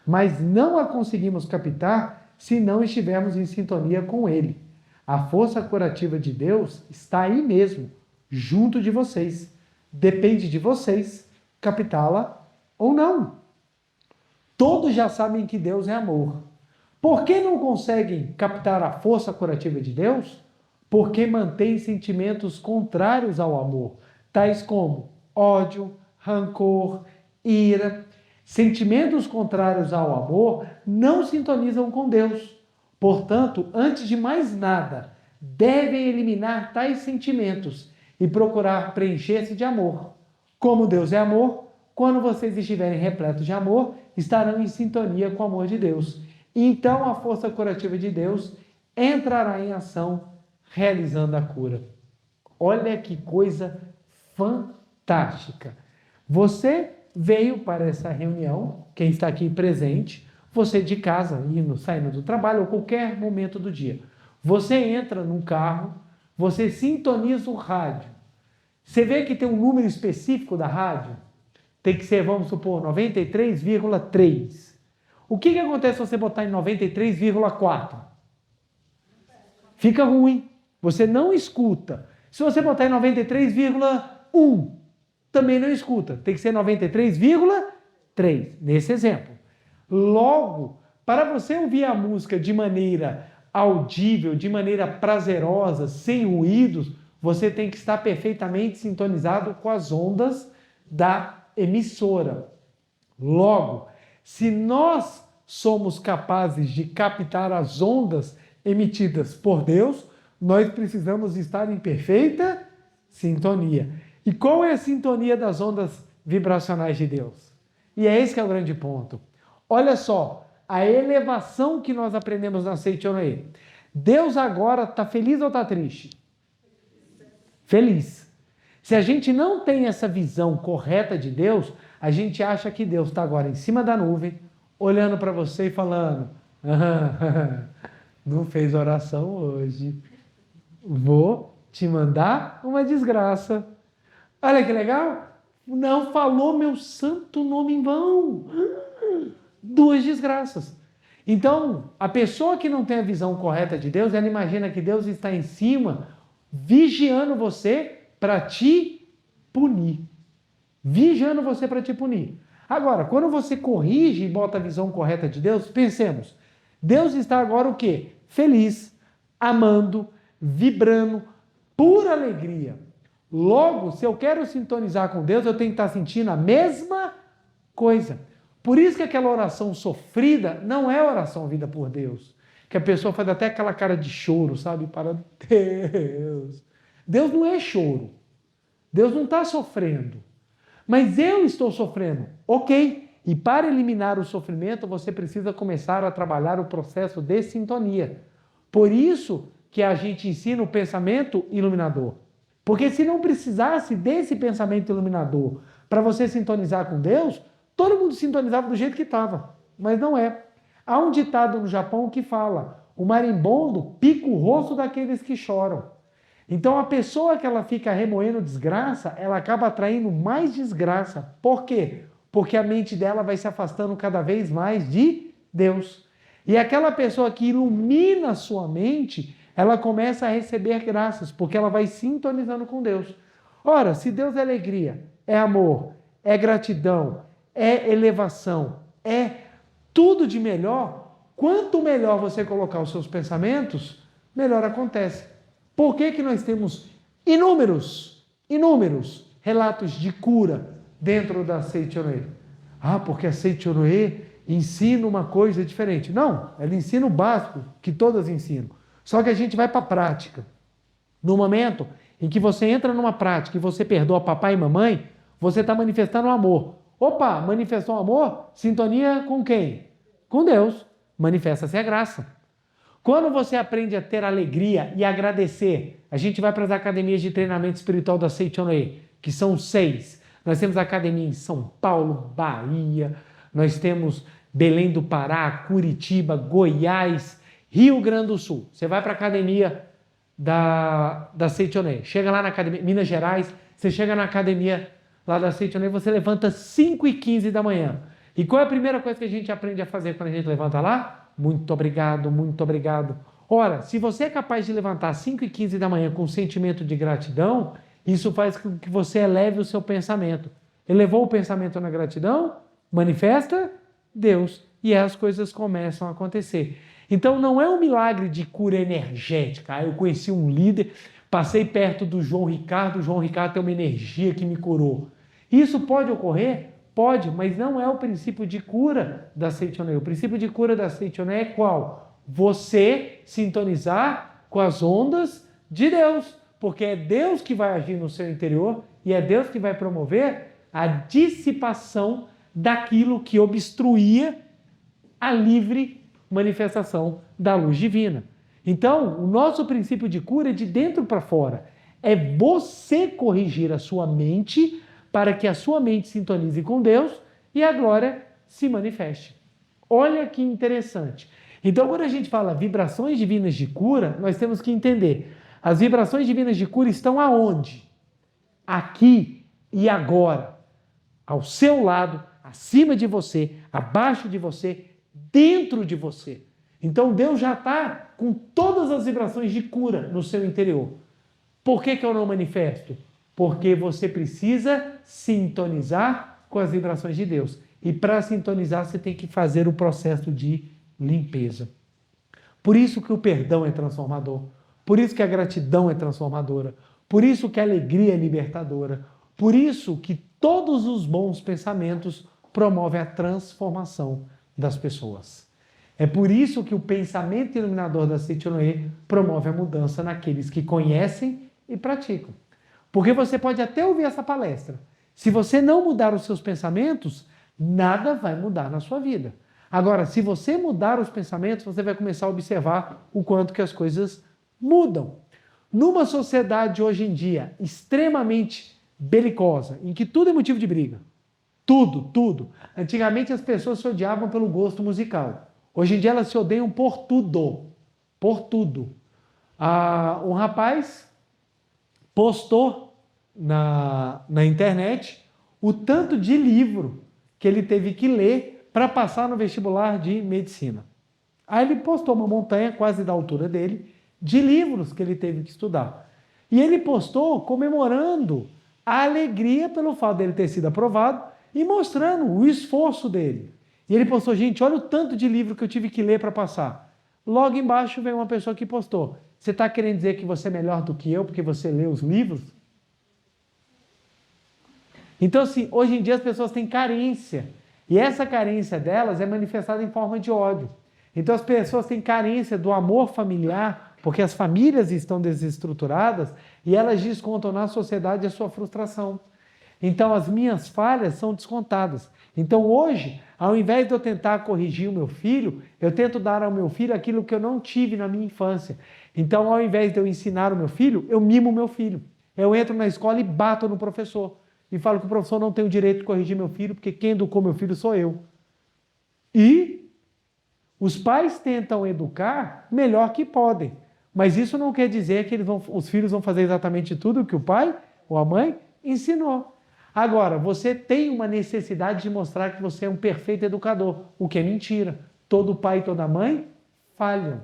mas não a conseguimos captar se não estivermos em sintonia com Ele. A força curativa de Deus está aí mesmo, junto de vocês. Depende de vocês captá-la ou não. Todos já sabem que Deus é amor. Por que não conseguem captar a força curativa de Deus? Porque mantêm sentimentos contrários ao amor, tais como ódio, rancor, ira. Sentimentos contrários ao amor não sintonizam com Deus. Portanto, antes de mais nada, devem eliminar tais sentimentos e procurar preencher-se de amor. Como Deus é amor, quando vocês estiverem repletos de amor, estarão em sintonia com o amor de Deus. Então a força curativa de Deus entrará em ação, realizando a cura. Olha que coisa fantástica. Você veio para essa reunião, quem está aqui presente, você de casa, indo, saindo do trabalho ou qualquer momento do dia. Você entra num carro, você sintoniza o rádio. Você vê que tem um número específico da rádio? Tem que ser, vamos supor, 93,3. O que acontece se você botar em 93,4? Fica ruim. Você não escuta. Se você botar em 93,1, também não escuta. Tem que ser 93,3, nesse exemplo. Logo, para você ouvir a música de maneira audível, de maneira prazerosa, sem ruídos, você tem que estar perfeitamente sintonizado com as ondas da emissora. Logo, se nós somos capazes de captar as ondas emitidas por Deus, nós precisamos estar em perfeita sintonia. E qual é a sintonia das ondas vibracionais de Deus? E é esse que é o grande ponto. Olha só, a elevação que nós aprendemos na Seichonoye. Deus agora está feliz ou está triste? Feliz. Se a gente não tem essa visão correta de Deus, a gente acha que Deus está agora em cima da nuvem, olhando para você e falando: não fez oração hoje, vou te mandar uma desgraça. Olha que legal, não falou meu santo nome em vão. 2 desgraças. Então, a pessoa que não tem a visão correta de Deus, ela imagina que Deus está em cima, vigiando você para te punir. Vigiando você para te punir. Agora, quando você corrige e bota a visão correta de Deus, pensemos, Deus está agora o quê? Feliz, amando, vibrando, pura alegria. Logo, se eu quero sintonizar com Deus, eu tenho que estar sentindo a mesma coisa. Por isso que aquela oração sofrida não é oração ouvida por Deus. Que a pessoa faz até aquela cara de choro, sabe? Para Deus. Deus não é choro. Deus não está sofrendo. Mas eu estou sofrendo. Ok. E para eliminar o sofrimento, você precisa começar a trabalhar o processo de sintonia. Por isso que a gente ensina o pensamento iluminador. Porque se não precisasse desse pensamento iluminador para você sintonizar com Deus, todo mundo sintonizava do jeito que estava. Mas não é. Há um ditado no Japão que fala: o marimbondo pica o rosto daqueles que choram. Então a pessoa que ela fica remoendo desgraça, ela acaba atraindo mais desgraça. Por quê? Porque a mente dela vai se afastando cada vez mais de Deus. E aquela pessoa que ilumina a sua mente, ela começa a receber graças, porque ela vai sintonizando com Deus. Ora, se Deus é alegria, é amor, é gratidão, é elevação, é tudo de melhor, quanto melhor você colocar os seus pensamentos, melhor acontece. Por que nós temos inúmeros relatos de cura dentro da Seichonoye? Porque a Seichonoye ensina uma coisa diferente. Não, ela ensina o básico que todas ensinam. Só que a gente vai para a prática. No momento em que você entra numa prática e você perdoa papai e mamãe, você está manifestando o amor. Opa, manifestou o amor? Sintonia com quem? Com Deus. Manifesta-se a graça. Quando você aprende a ter alegria e agradecer, a gente vai para as academias de treinamento espiritual da Seichonoye, que são 6. Nós temos academia em São Paulo, Bahia, nós temos Belém do Pará, Curitiba, Goiás, Rio Grande do Sul. Você vai para a academia da Seichonoye, chega lá na academia, Minas Gerais, você chega na academia lá da Seichonoye, você levanta 5h15 da manhã. E qual é a primeira coisa que a gente aprende a fazer quando a gente levanta lá? Muito obrigado, muito obrigado. Ora, se você é capaz de levantar 5h15 da manhã com um sentimento de gratidão, isso faz com que você eleve o seu pensamento. Elevou o pensamento na gratidão, manifesta Deus. E as coisas começam a acontecer. Então não é um milagre de cura energética. Eu conheci um líder, passei perto do João Ricardo, o João Ricardo tem uma energia que me curou. Isso pode ocorrer? Pode, mas não é o princípio de cura da Seichonoye. O princípio de cura da Seichonoye é qual? Você sintonizar com as ondas de Deus, porque é Deus que vai agir no seu interior e é Deus que vai promover a dissipação daquilo que obstruía a livre manifestação da luz divina. Então, o nosso princípio de cura é de dentro para fora. É você corrigir a sua mente para que a sua mente sintonize com Deus e a glória se manifeste. Olha que interessante. Então, quando a gente fala vibrações divinas de cura, nós temos que entender. As vibrações divinas de cura estão aonde? Aqui e agora. Ao seu lado, acima de você, abaixo de você, dentro de você. Então, Deus já está com todas as vibrações de cura no seu interior. Por que eu não manifesto? Porque você precisa sintonizar com as vibrações de Deus. E para sintonizar, você tem que fazer o processo de limpeza. Por isso que o perdão é transformador. Por isso que a gratidão é transformadora. Por isso que a alegria é libertadora. Por isso que todos os bons pensamentos promovem a transformação das pessoas. É por isso que o pensamento iluminador da Seiti-Noe promove a mudança naqueles que conhecem e praticam. Porque você pode até ouvir essa palestra. Se você não mudar os seus pensamentos, nada vai mudar na sua vida. Agora, se você mudar os pensamentos, você vai começar a observar o quanto que as coisas mudam. Numa sociedade hoje em dia extremamente belicosa, em que tudo é motivo de briga, tudo. Antigamente as pessoas se odiavam pelo gosto musical. Hoje em dia elas se odeiam por tudo. Um rapaz postou na internet o tanto de livro que ele teve que ler para passar no vestibular de medicina. Aí ele postou uma montanha quase da altura dele de livros que ele teve que estudar. E ele postou comemorando a alegria pelo fato dele ter sido aprovado e mostrando o esforço dele. E ele postou, gente, olha o tanto de livro que eu tive que ler para passar. Logo embaixo veio uma pessoa que postou, você está querendo dizer que você é melhor do que eu porque você lê os livros? Então, assim, hoje em dia as pessoas têm carência. E essa carência delas é manifestada em forma de ódio. Então as pessoas têm carência do amor familiar, porque as famílias estão desestruturadas e elas descontam na sociedade a sua frustração. Então as minhas falhas são descontadas. Então hoje, ao invés de eu tentar corrigir o meu filho, eu tento dar ao meu filho aquilo que eu não tive na minha infância. Então ao invés de eu ensinar o meu filho, eu mimo o meu filho. Eu entro na escola e bato no professor. E falo que o professor não tem o direito de corrigir meu filho, porque quem educou meu filho sou eu. E os pais tentam educar melhor que podem. Mas isso não quer dizer que os filhos vão fazer exatamente tudo que o pai ou a mãe ensinou. Agora, você tem uma necessidade de mostrar que você é um perfeito educador, o que é mentira. Todo pai e toda mãe falham.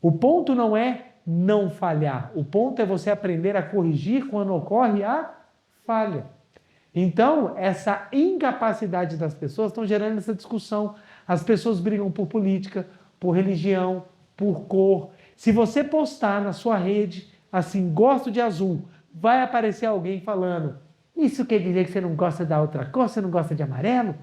O ponto não é não falhar. O ponto é você aprender a corrigir quando ocorre a falha. Então, essa incapacidade das pessoas estão gerando essa discussão. As pessoas brigam por política, por religião, por cor. Se você postar na sua rede, assim, gosto de azul, vai aparecer alguém falando, isso quer dizer que você não gosta da outra cor, você não gosta de amarelo?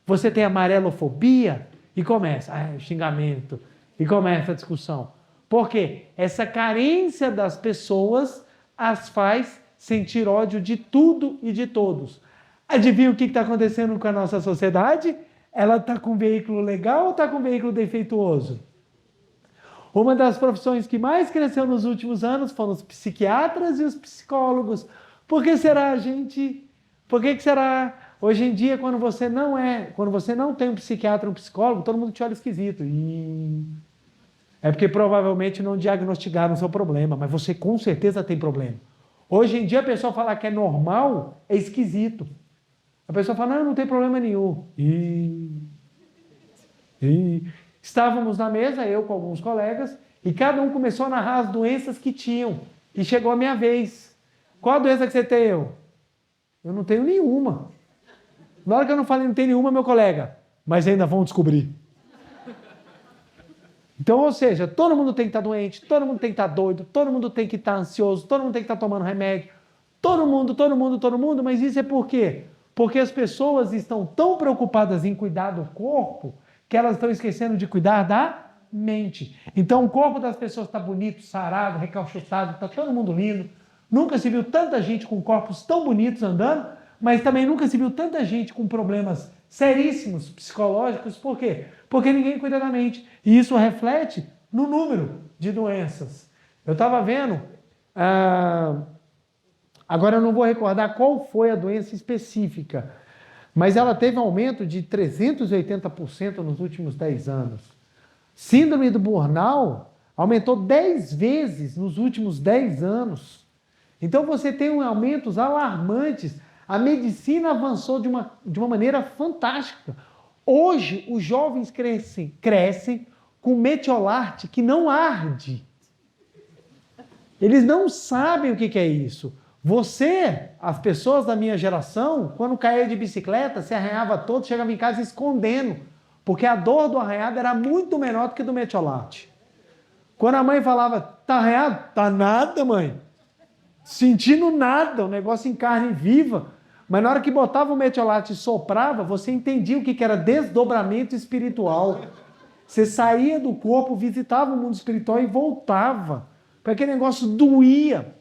Você tem amarelofobia? E começa, xingamento, e começa a discussão. Por quê? Essa carência das pessoas as faz sentir ódio de tudo e de todos. Adivinha o que está acontecendo com a nossa sociedade? Ela está com um veículo legal ou está com um veículo defeituoso? Uma das profissões que mais cresceu nos últimos anos foram os psiquiatras e os psicólogos. Por que será, gente? Por que será? Hoje em dia, quando você não tem um psiquiatra, um psicólogo, todo mundo te olha esquisito. É porque provavelmente não diagnosticaram o seu problema, mas você com certeza tem problema. Hoje em dia, a pessoa falar que é normal é esquisito. A pessoa fala, não tem problema nenhum. Estávamos na mesa, eu com alguns colegas, e cada um começou a narrar as doenças que tinham. E chegou a minha vez. Qual a doença que você tem? Eu não tenho nenhuma. Na hora que eu não falei não tem nenhuma, meu colega, mas ainda vão descobrir. Então, ou seja, todo mundo tem que estar doente, todo mundo tem que estar doido, todo mundo tem que estar ansioso, todo mundo tem que estar tomando remédio. Todo mundo, mas isso é por quê? Porque as pessoas estão tão preocupadas em cuidar do corpo que elas estão esquecendo de cuidar da mente. Então o corpo das pessoas está bonito, sarado, recalchutado, está todo mundo lindo. Nunca se viu tanta gente com corpos tão bonitos andando, mas também nunca se viu tanta gente com problemas seríssimos psicológicos. Por quê? Porque ninguém cuida da mente. E isso reflete no número de doenças. Eu estava vendo... Agora eu não vou recordar qual foi a doença específica, mas ela teve um aumento de 380% nos últimos 10 anos. Síndrome do burnout aumentou 10 vezes nos últimos 10 anos. Então você tem aumentos alarmantes. A medicina avançou de uma maneira fantástica. Hoje os jovens crescem com metiolate que não arde. Eles não sabem o que é isso. As pessoas da minha geração, quando caía de bicicleta, se arranhava todo, chegava em casa escondendo, porque a dor do arranhado era muito menor do que do metiolate. Quando a mãe falava, tá arranhado? Tá nada, mãe. Sentindo nada, o negócio em carne viva. Mas na hora que botava o metiolate e soprava, você entendia o que era desdobramento espiritual. Você saía do corpo, visitava o mundo espiritual e voltava. Porque aquele negócio doía.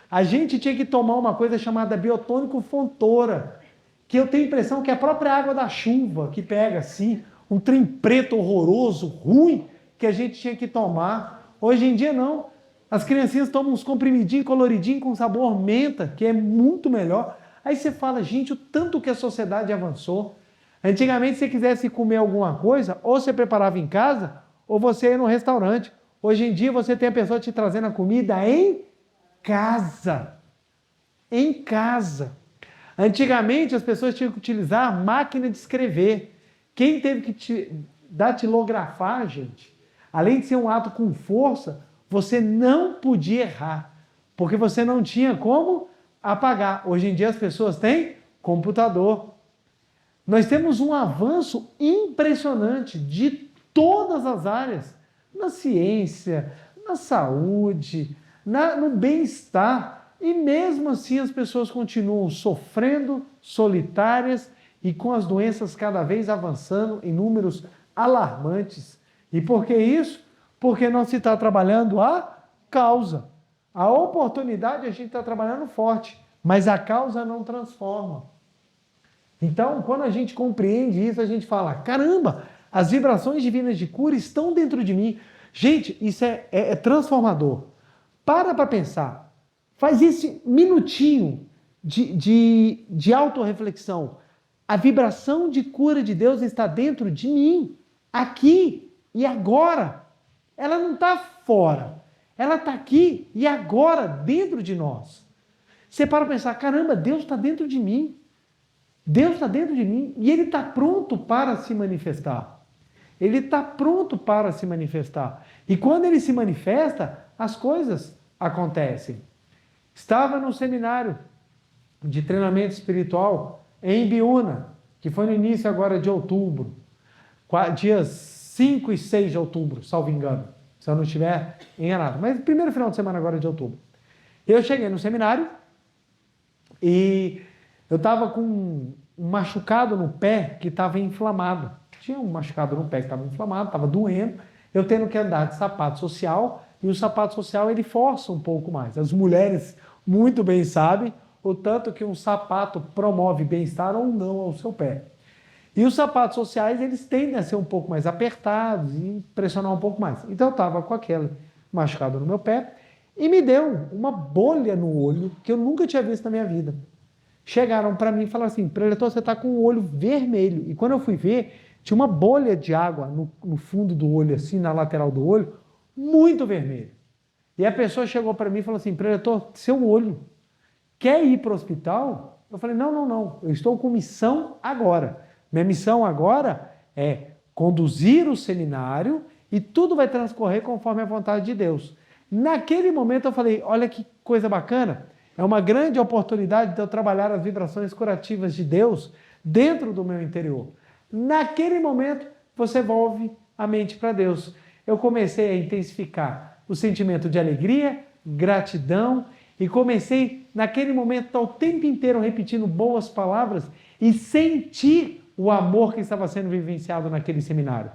A gente tinha que tomar uma coisa chamada biotônico fontora, que eu tenho a impressão que é a própria água da chuva que pega assim, um trem preto horroroso, ruim, que a gente tinha que tomar. Hoje em dia não. As criancinhas tomam uns comprimidinhos coloridinhos com sabor menta, que é muito melhor. Aí você fala, gente, o tanto que a sociedade avançou. Antigamente, se você quisesse comer alguma coisa, ou você preparava em casa, ou você ia no restaurante. Hoje em dia, você tem a pessoa te trazendo a comida em casa. Em casa. Antigamente, as pessoas tinham que utilizar a máquina de escrever. Quem teve que datilografar, gente, além de ser um ato com força, você não podia errar, porque você não tinha como apagar. Hoje em dia, as pessoas têm computador. Nós temos um avanço impressionante de todas as áreas, na ciência, na saúde, no bem-estar, e mesmo assim as pessoas continuam sofrendo, solitárias e com as doenças cada vez avançando em números alarmantes. E por que isso? Porque não se está trabalhando a causa. A oportunidade a gente está trabalhando forte, mas a causa não transforma. Então, quando a gente compreende isso, a gente fala, caramba, as vibrações divinas de cura estão dentro de mim. Gente, isso é transformador. Para pensar. Faz esse minutinho de autorreflexão. A vibração de cura de Deus está dentro de mim, aqui e agora. Ela não está fora. Ela está aqui e agora, dentro de nós. Você para pensar, caramba, Deus está dentro de mim. Deus está dentro de mim e Ele está pronto para se manifestar. Ele está pronto para se manifestar. E quando Ele se manifesta, as coisas acontecem. Estava num seminário de treinamento espiritual em Ibiúna, que foi no início agora de outubro, dias 5 e 6 de outubro, salvo engano, se eu não estiver enganado. Mas primeiro final de semana agora de outubro. Eu cheguei no seminário e eu estava com um machucado no pé que estava inflamado. Tinha um machucado no pé que estava inflamado, estava doendo. Eu tendo que andar de sapato social, e o sapato social ele força um pouco mais. As mulheres muito bem sabem o tanto que um sapato promove bem-estar ou não ao seu pé. E os sapatos sociais eles tendem a ser um pouco mais apertados e pressionar um pouco mais. Então eu estava com aquele machucado no meu pé e me deu uma bolha no olho que eu nunca tinha visto na minha vida. Chegaram para mim e falaram assim, preletor, você está com o olho vermelho. E quando eu fui ver, tinha uma bolha de água no fundo do olho, assim, na lateral do olho, muito vermelho. E a pessoa chegou para mim e falou assim, preletor, seu olho, quer ir para o hospital? Eu falei, não, eu estou com missão agora. Minha missão agora é conduzir o seminário e tudo vai transcorrer conforme a vontade de Deus. Naquele momento eu falei, olha que coisa bacana, é uma grande oportunidade de eu trabalhar as vibrações curativas de Deus dentro do meu interior. Naquele momento, você volve a mente para Deus. Eu comecei a intensificar o sentimento de alegria, gratidão, e comecei, naquele momento, estar o tempo inteiro repetindo boas palavras e sentir o amor que estava sendo vivenciado naquele seminário.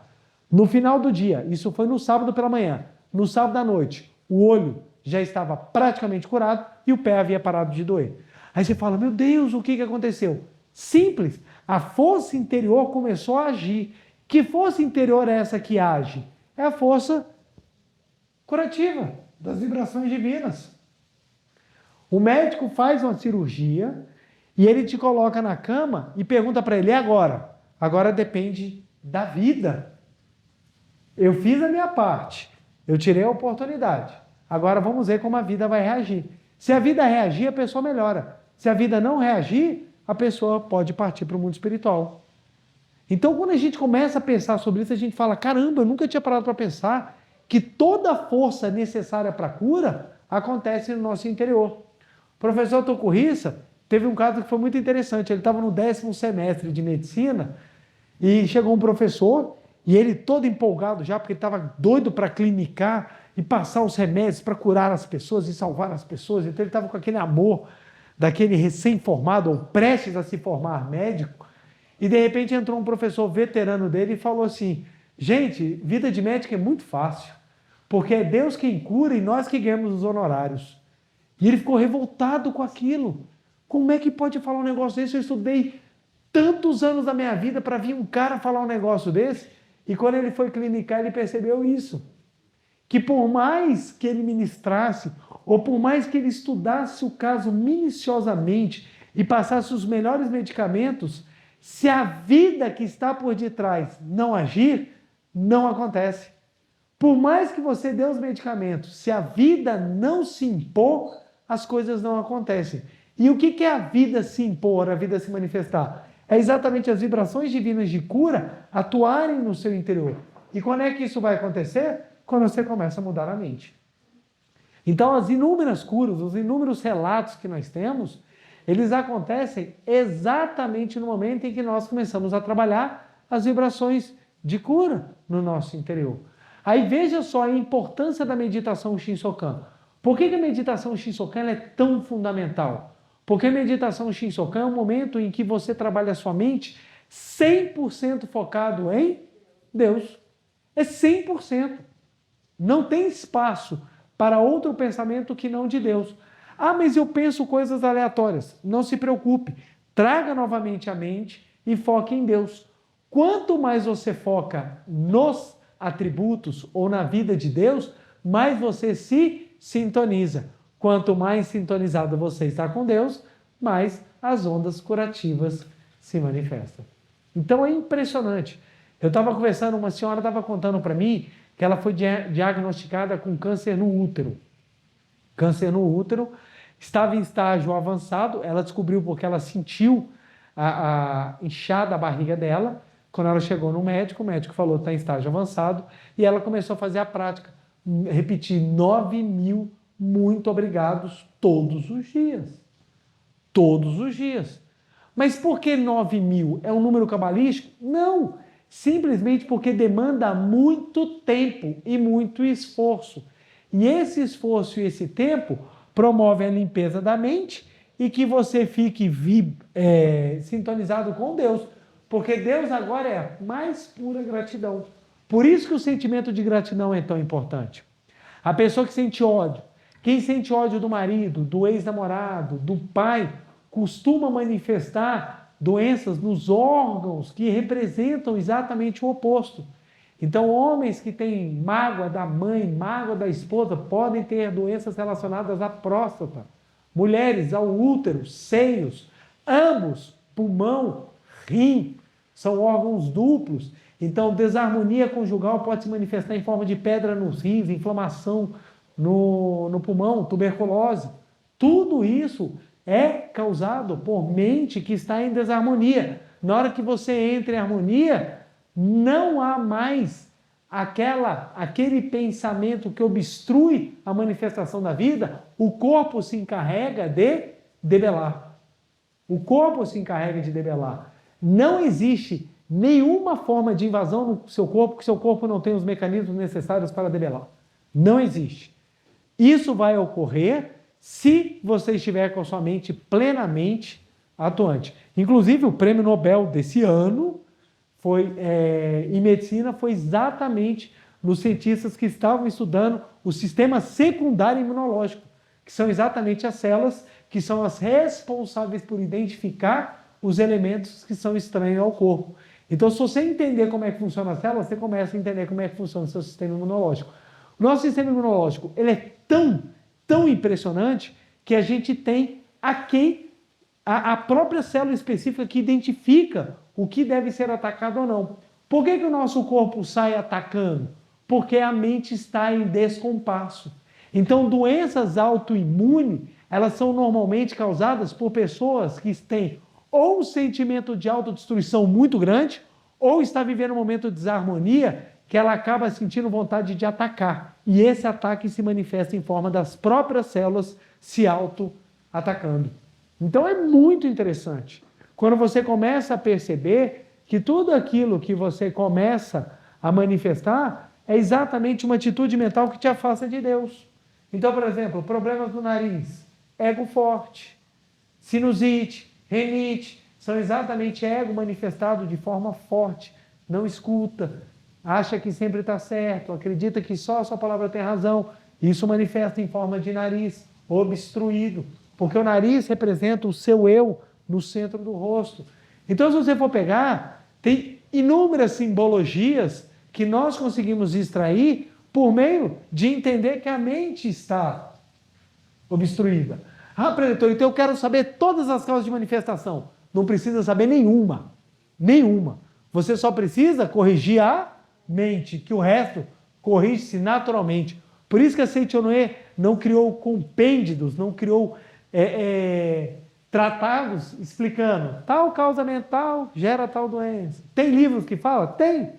No final do dia, isso foi no sábado pela manhã, no sábado à noite, o olho já estava praticamente curado e o pé havia parado de doer. Aí você fala, meu Deus, o que aconteceu? Simples, a força interior começou a agir. Que força interior é essa que age? É a força curativa das vibrações divinas. O médico faz uma cirurgia e ele te coloca na cama e pergunta para ele, e agora? Agora depende da vida. Eu fiz a minha parte, eu tirei a oportunidade. Agora vamos ver como a vida vai reagir. Se a vida reagir, a pessoa melhora. Se a vida não reagir, a pessoa pode partir para o mundo espiritual. Então, quando a gente começa a pensar sobre isso, a gente fala, caramba, eu nunca tinha parado para pensar que toda a força necessária para a cura acontece no nosso interior. O professor Tocurriça teve um caso que foi muito interessante. Ele estava no 10º semestre de medicina e chegou um professor e ele todo empolgado já, porque ele estava doido para clinicar e passar os remédios para curar as pessoas e salvar as pessoas. Então ele estava com aquele amor daquele recém-formado ou prestes a se formar médico. E de repente entrou um professor veterano dele e falou assim, Gente, vida de médico é muito fácil, porque é Deus quem cura e nós que ganhamos os honorários. E ele ficou revoltado com aquilo. Como é que pode falar um negócio desse? Eu estudei tantos anos da minha vida para vir um cara falar um negócio desse. E quando ele foi clinicar, ele percebeu isso. Que por mais que ele ministrasse, ou por mais que ele estudasse o caso minuciosamente e passasse os melhores medicamentos, se a vida que está por detrás não agir, não acontece. Por mais que você dê os medicamentos, se a vida não se impor, as coisas não acontecem. E o que é a vida se impor, a vida se manifestar? É exatamente as vibrações divinas de cura atuarem no seu interior. E quando é que isso vai acontecer? Quando você começa a mudar a mente. Então, as inúmeras curas, os inúmeros relatos que nós temos, eles acontecem exatamente no momento em que nós começamos a trabalhar as vibrações de cura no nosso interior. Aí veja só a importância da meditação Shinsokan. Por que a meditação Shinsokan é tão fundamental? Porque a meditação Shinsokan é um momento em que você trabalha a sua mente 100% focado em Deus. É 100%. Não tem espaço para outro pensamento que não de Deus. Ah, mas eu penso coisas aleatórias. Não se preocupe. Traga novamente a mente e foque em Deus. Quanto mais você foca nos atributos ou na vida de Deus, mais você se sintoniza. Quanto mais sintonizado você está com Deus, mais as ondas curativas se manifestam. Então é impressionante. Eu estava conversando, uma senhora estava contando para mim que ela foi diagnosticada com câncer no útero. Câncer no útero, estava em estágio avançado, ela descobriu porque ela sentiu a inchada a barriga dela. Quando ela chegou no médico, o médico falou que está em estágio avançado, e ela começou a fazer a prática, repetir 9.000 muito obrigados todos os dias. Todos os dias. Mas por que 9.000? É um número cabalístico? Não! Simplesmente porque demanda muito tempo e muito esforço. E esse esforço e esse tempo promovem a limpeza da mente e que você fique sintonizado com Deus. Porque Deus agora é a mais pura gratidão. Por isso que o sentimento de gratidão é tão importante. A pessoa que sente ódio, quem sente ódio do marido, do ex-namorado, do pai, costuma manifestar doenças nos órgãos que representam exatamente o oposto. Então, homens que têm mágoa da mãe, mágoa da esposa, podem ter doenças relacionadas à próstata. Mulheres, ao útero, seios, ambos, pulmão, rim, são órgãos duplos. Então, desarmonia conjugal pode se manifestar em forma de pedra nos rins, inflamação no pulmão, tuberculose. Tudo isso é causado por mente que está em desarmonia. Na hora que você entra em harmonia, não há mais aquele pensamento que obstrui a manifestação da vida. O corpo se encarrega de debelar. O corpo se encarrega de debelar. Não existe nenhuma forma de invasão no seu corpo que seu corpo não tenha os mecanismos necessários para debelar. Não existe. Isso vai ocorrer se você estiver com a sua mente plenamente atuante. Inclusive, o prêmio Nobel desse ano em medicina foi exatamente nos cientistas que estavam estudando o sistema secundário imunológico, que são exatamente as células que são as responsáveis por identificar os elementos que são estranhos ao corpo. Então, se você entender como é que funciona a célula, você começa a entender como é que funciona o seu sistema imunológico. O nosso sistema imunológico, ele é tão impressionante que a gente tem a própria célula específica que identifica o que deve ser atacado ou não. Por que o nosso corpo sai atacando? Porque a mente está em descompasso. Então, doenças autoimunes, elas são normalmente causadas por pessoas que têm ou um sentimento de autodestruição muito grande, ou está vivendo um momento de desarmonia que ela acaba sentindo vontade de atacar. E esse ataque se manifesta em forma das próprias células se auto-atacando. Então é muito interessante. Quando você começa a perceber que tudo aquilo que você começa a manifestar é exatamente uma atitude mental que te afasta de Deus. Então, por exemplo, problemas no nariz, ego forte, sinusite, renite, são exatamente ego manifestado de forma forte, não escuta, acha que sempre está certo, acredita que só a sua palavra tem razão. Isso manifesta em forma de nariz obstruído, porque o nariz representa o seu eu no centro do rosto. Então, se você for pegar, tem inúmeras simbologias que nós conseguimos extrair por meio de entender que a mente está obstruída. Ah, preletor, então eu quero saber todas as causas de manifestação. Não precisa saber nenhuma. Nenhuma. Você só precisa corrigir a mente, que o resto corrige-se naturalmente. Por isso que a Seichonoye não criou compêndios, não criou tratados explicando tal causa mental gera tal doença. Tem livros que falam? Tem.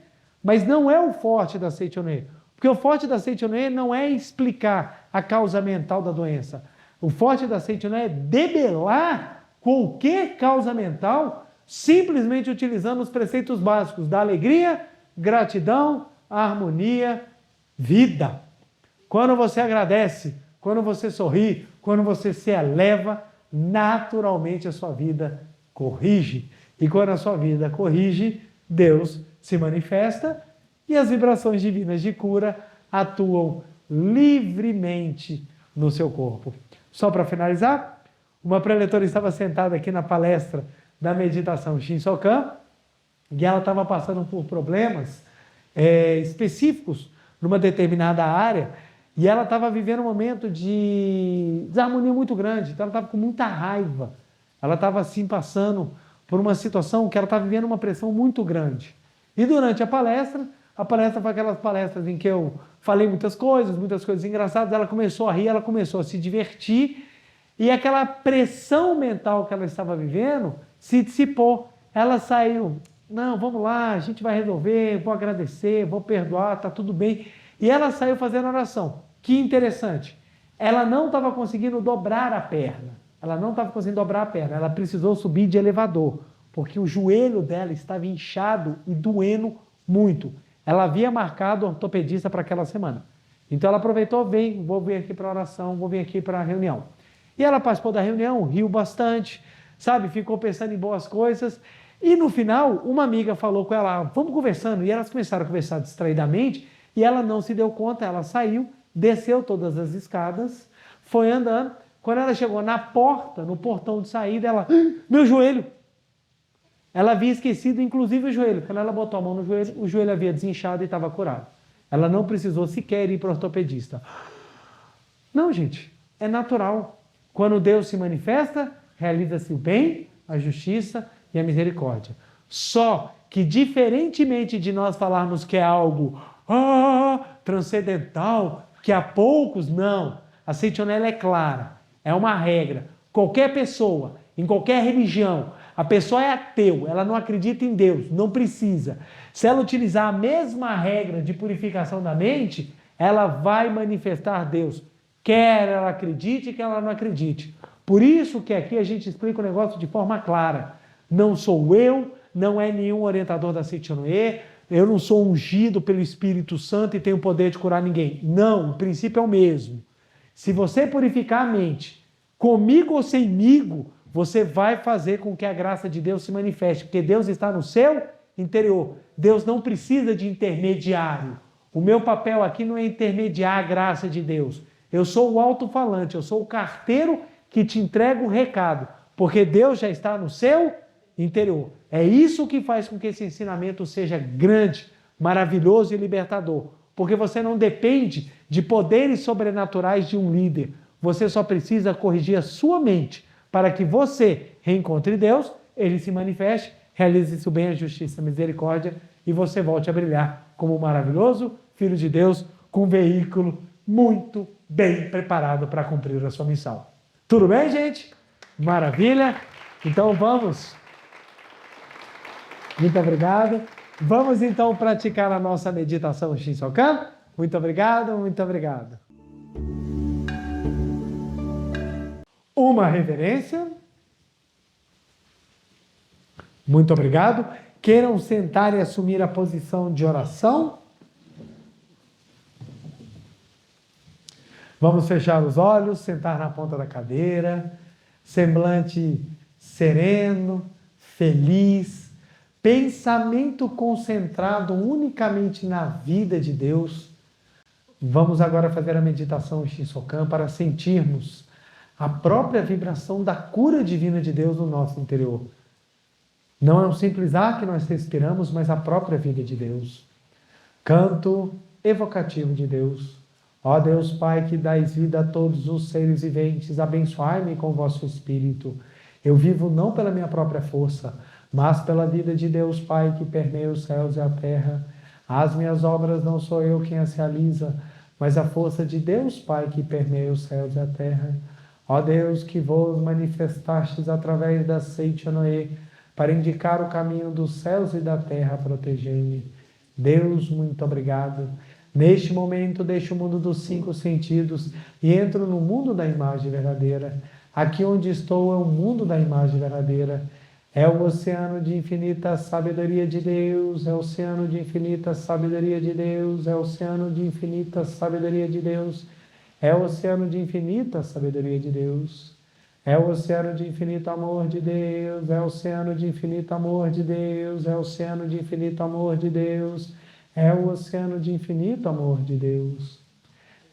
Mas não é o forte da Seichonoye. Porque o forte da Seichonoye não é explicar a causa mental da doença. O forte da Seichonoye é debelar qualquer causa mental simplesmente utilizando os preceitos básicos da alegria, gratidão, harmonia, vida. Quando você agradece, quando você sorri, quando você se eleva, naturalmente a sua vida corrige. E quando a sua vida corrige, Deus se manifesta e as vibrações divinas de cura atuam livremente no seu corpo. Só para finalizar, uma preletora estava sentada aqui na palestra da meditação Shinsokan e ela estava passando por problemas específicos numa determinada área e ela estava vivendo um momento de desarmonia muito grande, então ela estava com muita raiva, ela estava assim passando por uma situação que ela estava vivendo uma pressão muito grande. E durante a palestra foi aquelas palestras em que eu falei muitas coisas engraçadas, ela começou a rir, ela começou a se divertir, e aquela pressão mental que ela estava vivendo se dissipou. Ela saiu, não, vamos lá, a gente vai resolver, vou agradecer, vou perdoar, tá tudo bem. E ela saiu fazendo oração. Que interessante. Ela não estava conseguindo dobrar a perna. Ela precisou subir de elevador, porque o joelho dela estava inchado e doendo muito. Ela havia marcado ortopedista para aquela semana. Então ela aproveitou, vou vir aqui para a oração, vou vir aqui para a reunião. E ela participou da reunião, riu bastante, sabe, ficou pensando em boas coisas. E no final, uma amiga falou com ela, vamos conversando. E elas começaram a conversar distraidamente e ela não se deu conta, ela saiu, desceu todas as escadas, foi andando. Quando ela chegou na porta, no portão de saída, ela, meu joelho! Ela havia esquecido, inclusive, o joelho. Quando ela botou a mão no joelho, o joelho havia desinchado e estava curado. Ela não precisou sequer ir para o ortopedista. Não, gente, é natural. Quando Deus se manifesta, realiza-se o bem, a justiça e a misericórdia. Só que, diferentemente de nós falarmos que é algo transcendental, que há poucos, não. A Seichonoye é clara, é uma regra. Qualquer pessoa, em qualquer religião, a pessoa é ateu, ela não acredita em Deus, não precisa. Se ela utilizar a mesma regra de purificação da mente, ela vai manifestar Deus. Quer ela acredite, quer ela não acredite. Por isso que aqui a gente explica o negócio de forma clara. Não sou eu, não é nenhum orientador da Seichonoye, eu não sou ungido pelo Espírito Santo e tenho o poder de curar ninguém. Não, o princípio é o mesmo. Se você purificar a mente, comigo ou semigo, você vai fazer com que a graça de Deus se manifeste, porque Deus está no seu interior. Deus não precisa de intermediário. O meu papel aqui não é intermediar a graça de Deus. Eu sou o alto-falante, eu sou o carteiro que te entrega o recado, porque Deus já está no seu interior. É isso que faz com que esse ensinamento seja grande, maravilhoso e libertador, porque você não depende de poderes sobrenaturais de um líder. Você só precisa corrigir a sua mente para que você reencontre Deus, ele se manifeste, realize o bem, a justiça, a misericórdia e você volte a brilhar como um maravilhoso Filho de Deus com um veículo muito bem preparado para cumprir a sua missão. Tudo bem, gente? Maravilha? Então vamos. Muito obrigado. Vamos então praticar a nossa meditação Shinsokan. Muito obrigado, muito obrigado. Uma reverência. Muito obrigado. Queiram sentar e assumir a posição de oração. Vamos fechar os olhos, sentar na ponta da cadeira, semblante sereno, feliz, pensamento concentrado unicamente na vida de Deus. Vamos agora fazer a meditação Shinsokan para sentirmos a própria vibração da cura divina de Deus no nosso interior. Não é um simples ar que nós respiramos, mas a própria vida de Deus. Canto evocativo de Deus. Ó Deus Pai, que dais vida a todos os seres viventes, abençoai-me com vosso Espírito. Eu vivo não pela minha própria força, mas pela vida de Deus Pai, que permeia os céus e a terra. As minhas obras não sou eu quem as realiza, mas a força de Deus Pai, que permeia os céus e a terra. Ó Deus, que vos manifestastes através da seite a Noé, para indicar o caminho dos céus e da terra, protegei-me. Deus, muito obrigado. Neste momento, deixo o mundo dos 5 sentidos e entro no mundo da imagem verdadeira. Aqui onde estou é o mundo da imagem verdadeira. É o oceano de infinita sabedoria de Deus, é o oceano de infinita sabedoria de Deus, é o oceano de infinita sabedoria de Deus, é o oceano de infinita sabedoria de Deus. É o oceano de infinito amor de Deus, é o oceano de infinito amor de Deus, é o oceano de infinito amor de Deus, é o oceano de infinito amor de Deus.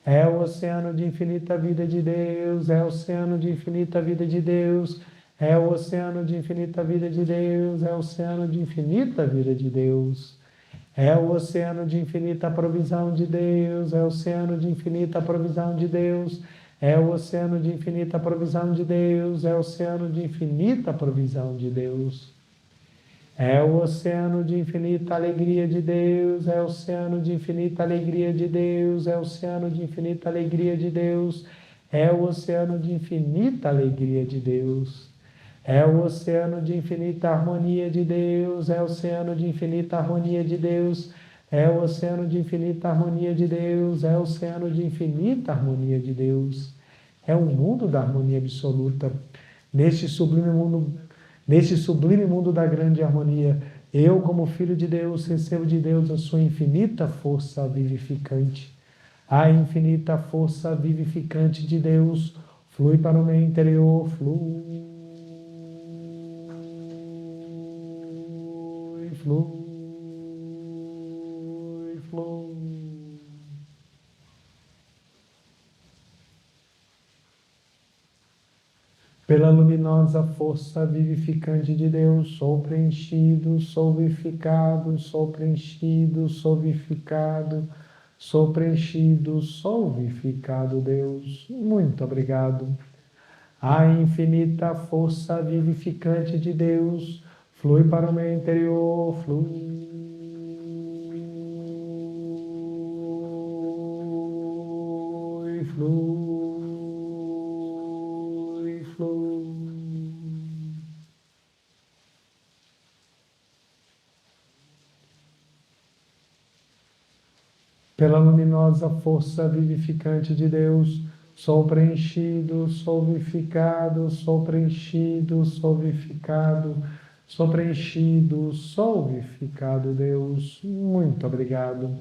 É o oceano de infinita vida de Deus, é o oceano de infinita vida de Deus, é o oceano de infinita vida de Deus, é o oceano de infinita vida de Deus. É o oceano de infinita provisão de Deus, é o oceano de infinita provisão de Deus, é o oceano de infinita provisão de Deus, é o oceano de infinita provisão de Deus. É o oceano de infinita alegria de Deus, é o oceano de infinita alegria de Deus, é o oceano de infinita alegria de Deus, é o oceano de infinita alegria de Deus. É o oceano de infinita harmonia de Deus, é o oceano de infinita harmonia de Deus, é o oceano de infinita harmonia de Deus, é o oceano de infinita harmonia de Deus. É o mundo da harmonia absoluta. Neste sublime mundo da grande harmonia, eu, como filho de Deus, recebo de Deus a sua infinita força vivificante. A infinita força vivificante de Deus flui para o meu interior, flui, flui, flui. Pela luminosa força vivificante de Deus, sou preenchido, sou vivificado, sou preenchido, sou vivificado, sou preenchido, sou vivificado, Deus. Muito obrigado. A infinita força vivificante de Deus flui para o meu interior, flui, flui, flui. Pela luminosa força vivificante de Deus, sou preenchido, sou vivificado, sou preenchido, sou vivificado, sou preenchido, sou vivificado, Deus. Muito obrigado.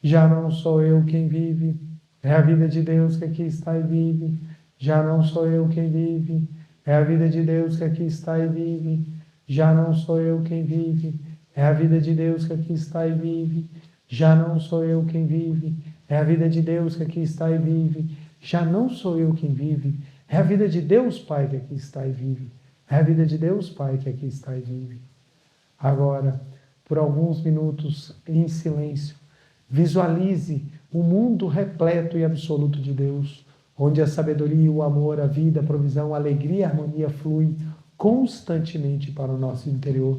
Já não sou eu quem vive, é a vida de Deus que aqui está e vive. Já não sou eu quem vive, é a vida de Deus que aqui está e vive. Já não sou eu quem vive, é a vida de Deus que aqui está e vive. Já não sou eu quem vive, é a vida de Deus que aqui está e vive. Já não sou eu quem vive, é a vida de Deus Pai que aqui está e vive. É a vida de Deus Pai que aqui está e vive. Agora, por alguns minutos em silêncio, visualize o mundo repleto e absoluto de Deus, onde a sabedoria, o amor, a vida, a provisão, a alegria e a harmonia fluem constantemente para o nosso interior.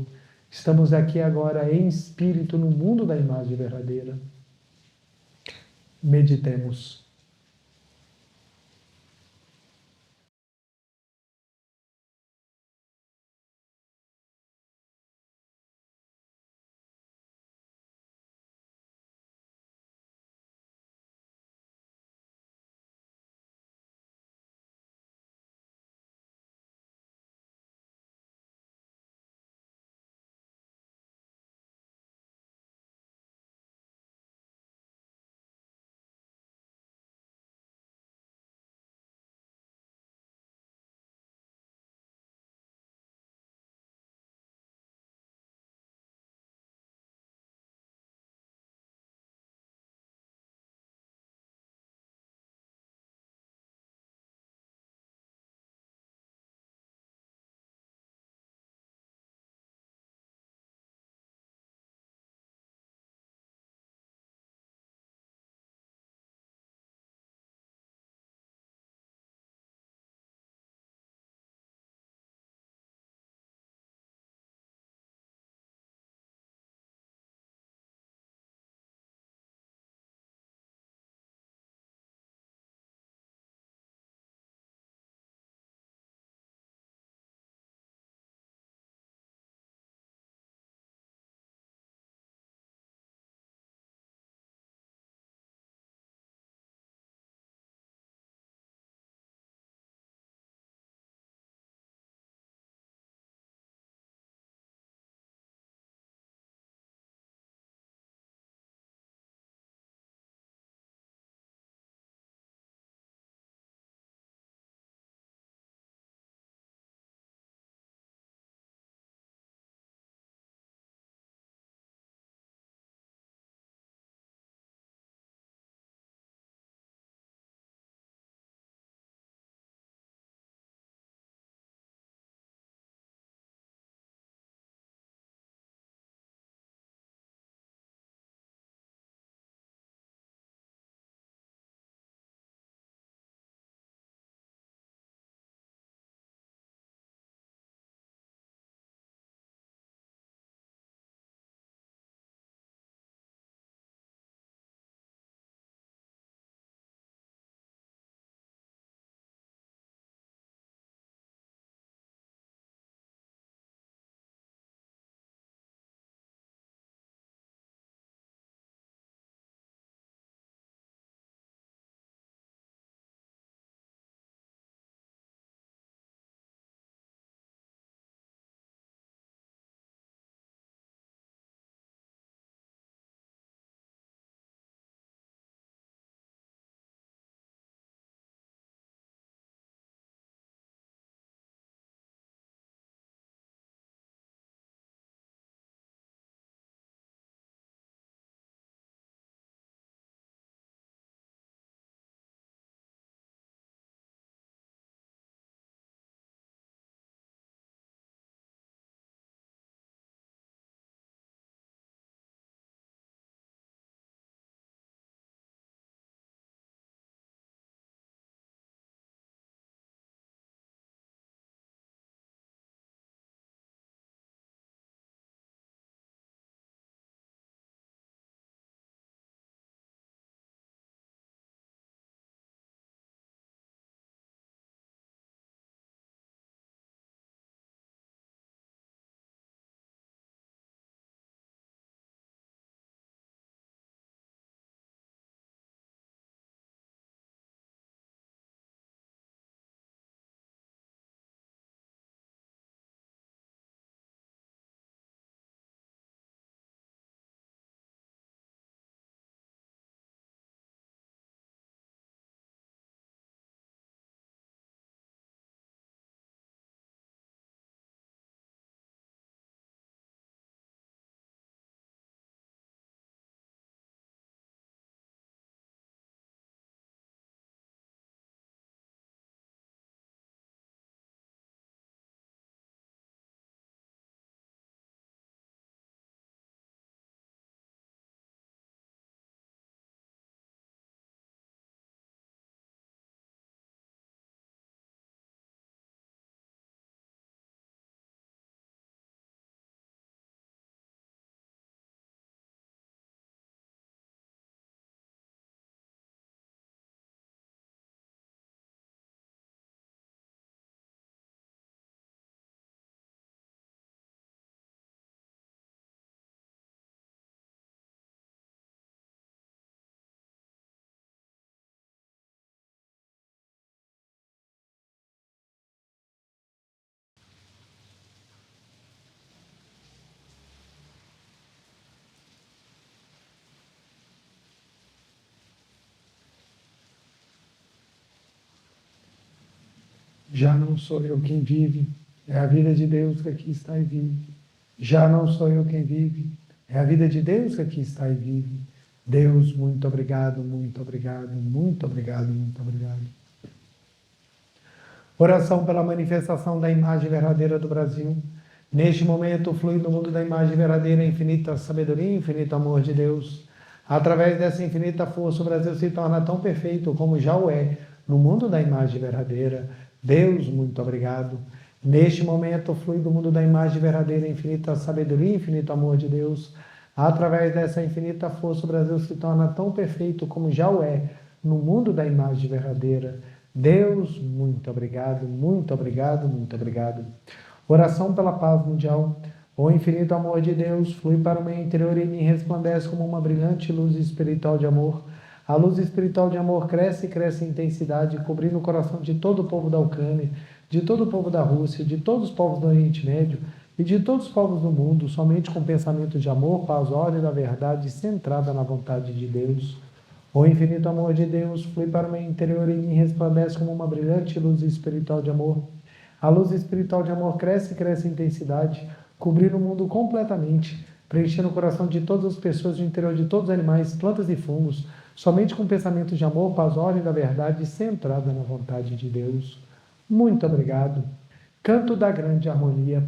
Estamos aqui agora em espírito no mundo da imagem verdadeira. Meditemos. Já não sou eu quem vive, é a vida de Deus que aqui está e vive. Já não sou eu quem vive, é a vida de Deus que aqui está e vive. Deus, muito obrigado, muito obrigado, muito obrigado, muito obrigado. Oração pela manifestação da imagem verdadeira do Brasil. Neste momento, flui do mundo da imagem verdadeira, infinita sabedoria, infinito amor de Deus. Através dessa infinita força, o Brasil se torna tão perfeito como já o é no mundo da imagem verdadeira. Deus, muito obrigado. Neste momento, flui do mundo da imagem verdadeira, infinita sabedoria, infinito amor de Deus. Através dessa infinita força, o Brasil se torna tão perfeito como já o é no mundo da imagem verdadeira. Deus, muito obrigado, muito obrigado, muito obrigado. Oração pela paz mundial. O infinito amor de Deus flui para o meu interior e me resplandece como uma brilhante luz espiritual de amor. A luz espiritual de amor cresce e cresce em intensidade, cobrindo o coração de todo o povo da Ucrânia, de todo o povo da Rússia, de todos os povos do Oriente Médio e de todos os povos do mundo, somente com pensamento de amor, paz, ordem da verdade, centrada na vontade de Deus. O infinito amor de Deus flui para o meu interior e me resplandece como uma brilhante luz espiritual de amor. A luz espiritual de amor cresce e cresce em intensidade, cobrindo o mundo completamente, preenchendo o coração de todas as pessoas, do interior de todos os animais, plantas e fungos, somente com pensamento de amor, paz, ordem da verdade, centrada na vontade de Deus. Muito obrigado. Canto da grande harmonia.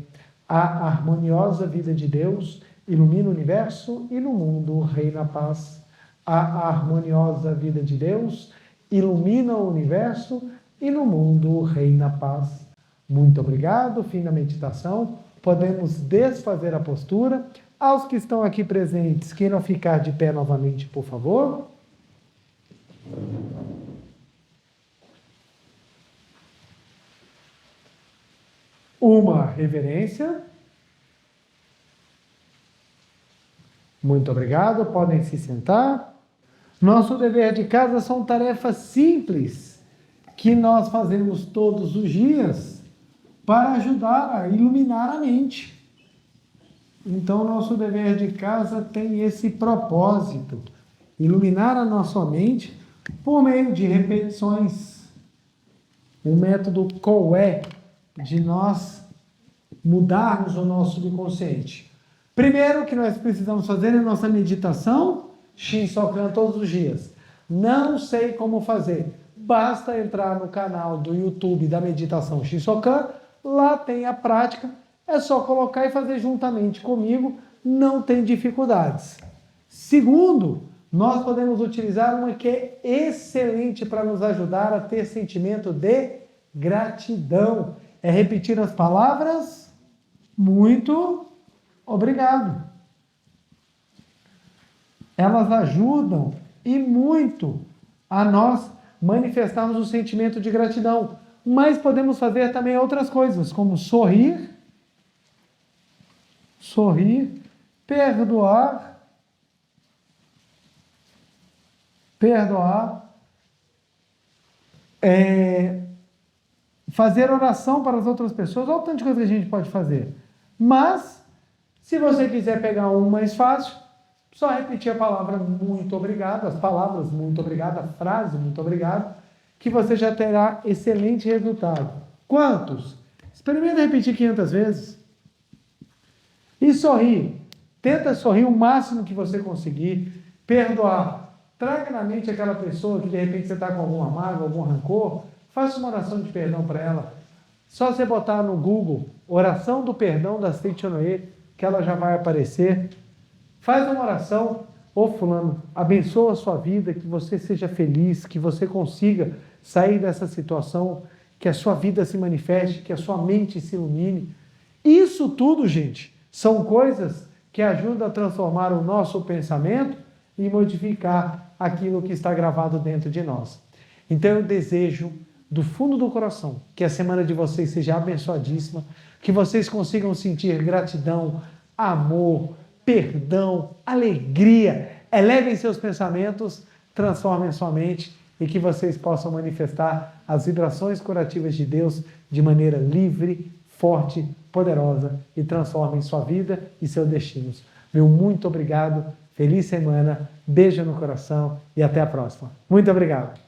A harmoniosa vida de Deus ilumina o universo e no mundo reina a paz. A harmoniosa vida de Deus ilumina o universo e no mundo reina a paz. Muito obrigado. Fim da meditação. Podemos desfazer a postura. Aos que estão aqui presentes, queiram ficar de pé novamente, por favor. Uma reverência. Muito obrigado. Podem se sentar. Nosso dever de casa são tarefas simples que nós fazemos todos os dias para ajudar a iluminar a mente. Então, nosso dever de casa tem esse propósito, iluminar a nossa mente por meio de repetições. O método COE, de nós mudarmos o nosso subconsciente. Primeiro que nós precisamos fazer é a nossa meditação Shinsokan todos os dias. Não sei como fazer. Basta entrar no canal do YouTube da Meditação Shinsokan, lá tem a prática, é só colocar e fazer juntamente comigo, não tem dificuldades. Segundo, nós podemos utilizar uma que é excelente para nos ajudar a ter sentimento de gratidão. É repetir as palavras, muito obrigado. Elas ajudam e muito a nós manifestarmos o sentimento de gratidão. Mas podemos fazer também outras coisas, como sorrir, perdoar, fazer oração para as outras pessoas. Olha o tanto de coisa que a gente pode fazer. Mas, se você quiser pegar um mais fácil, só repetir a palavra muito obrigado, as palavras muito obrigado, a frase muito obrigado, que você já terá excelente resultado. Quantos? Experimenta repetir 500 vezes. E sorrir. Tenta sorrir o máximo que você conseguir. Perdoar. Traga na mente aquela pessoa que de repente você está com alguma mágoa, algum rancor. Faça uma oração de perdão para ela. Só você botar no Google oração do perdão da Seichonoe, que ela já vai aparecer. Faz uma oração. Ô fulano, abençoa a sua vida, que você seja feliz, que você consiga sair dessa situação, que a sua vida se manifeste, que a sua mente se ilumine. Isso tudo, gente, são coisas que ajudam a transformar o nosso pensamento e modificar aquilo que está gravado dentro de nós. Então eu desejo, do fundo do coração, que a semana de vocês seja abençoadíssima, que vocês consigam sentir gratidão, amor, perdão, alegria. Elevem seus pensamentos, transformem sua mente e que vocês possam manifestar as vibrações curativas de Deus de maneira livre, forte, poderosa e transformem sua vida e seus destinos. Meu muito obrigado, feliz semana, beijo no coração e até a próxima. Muito obrigado.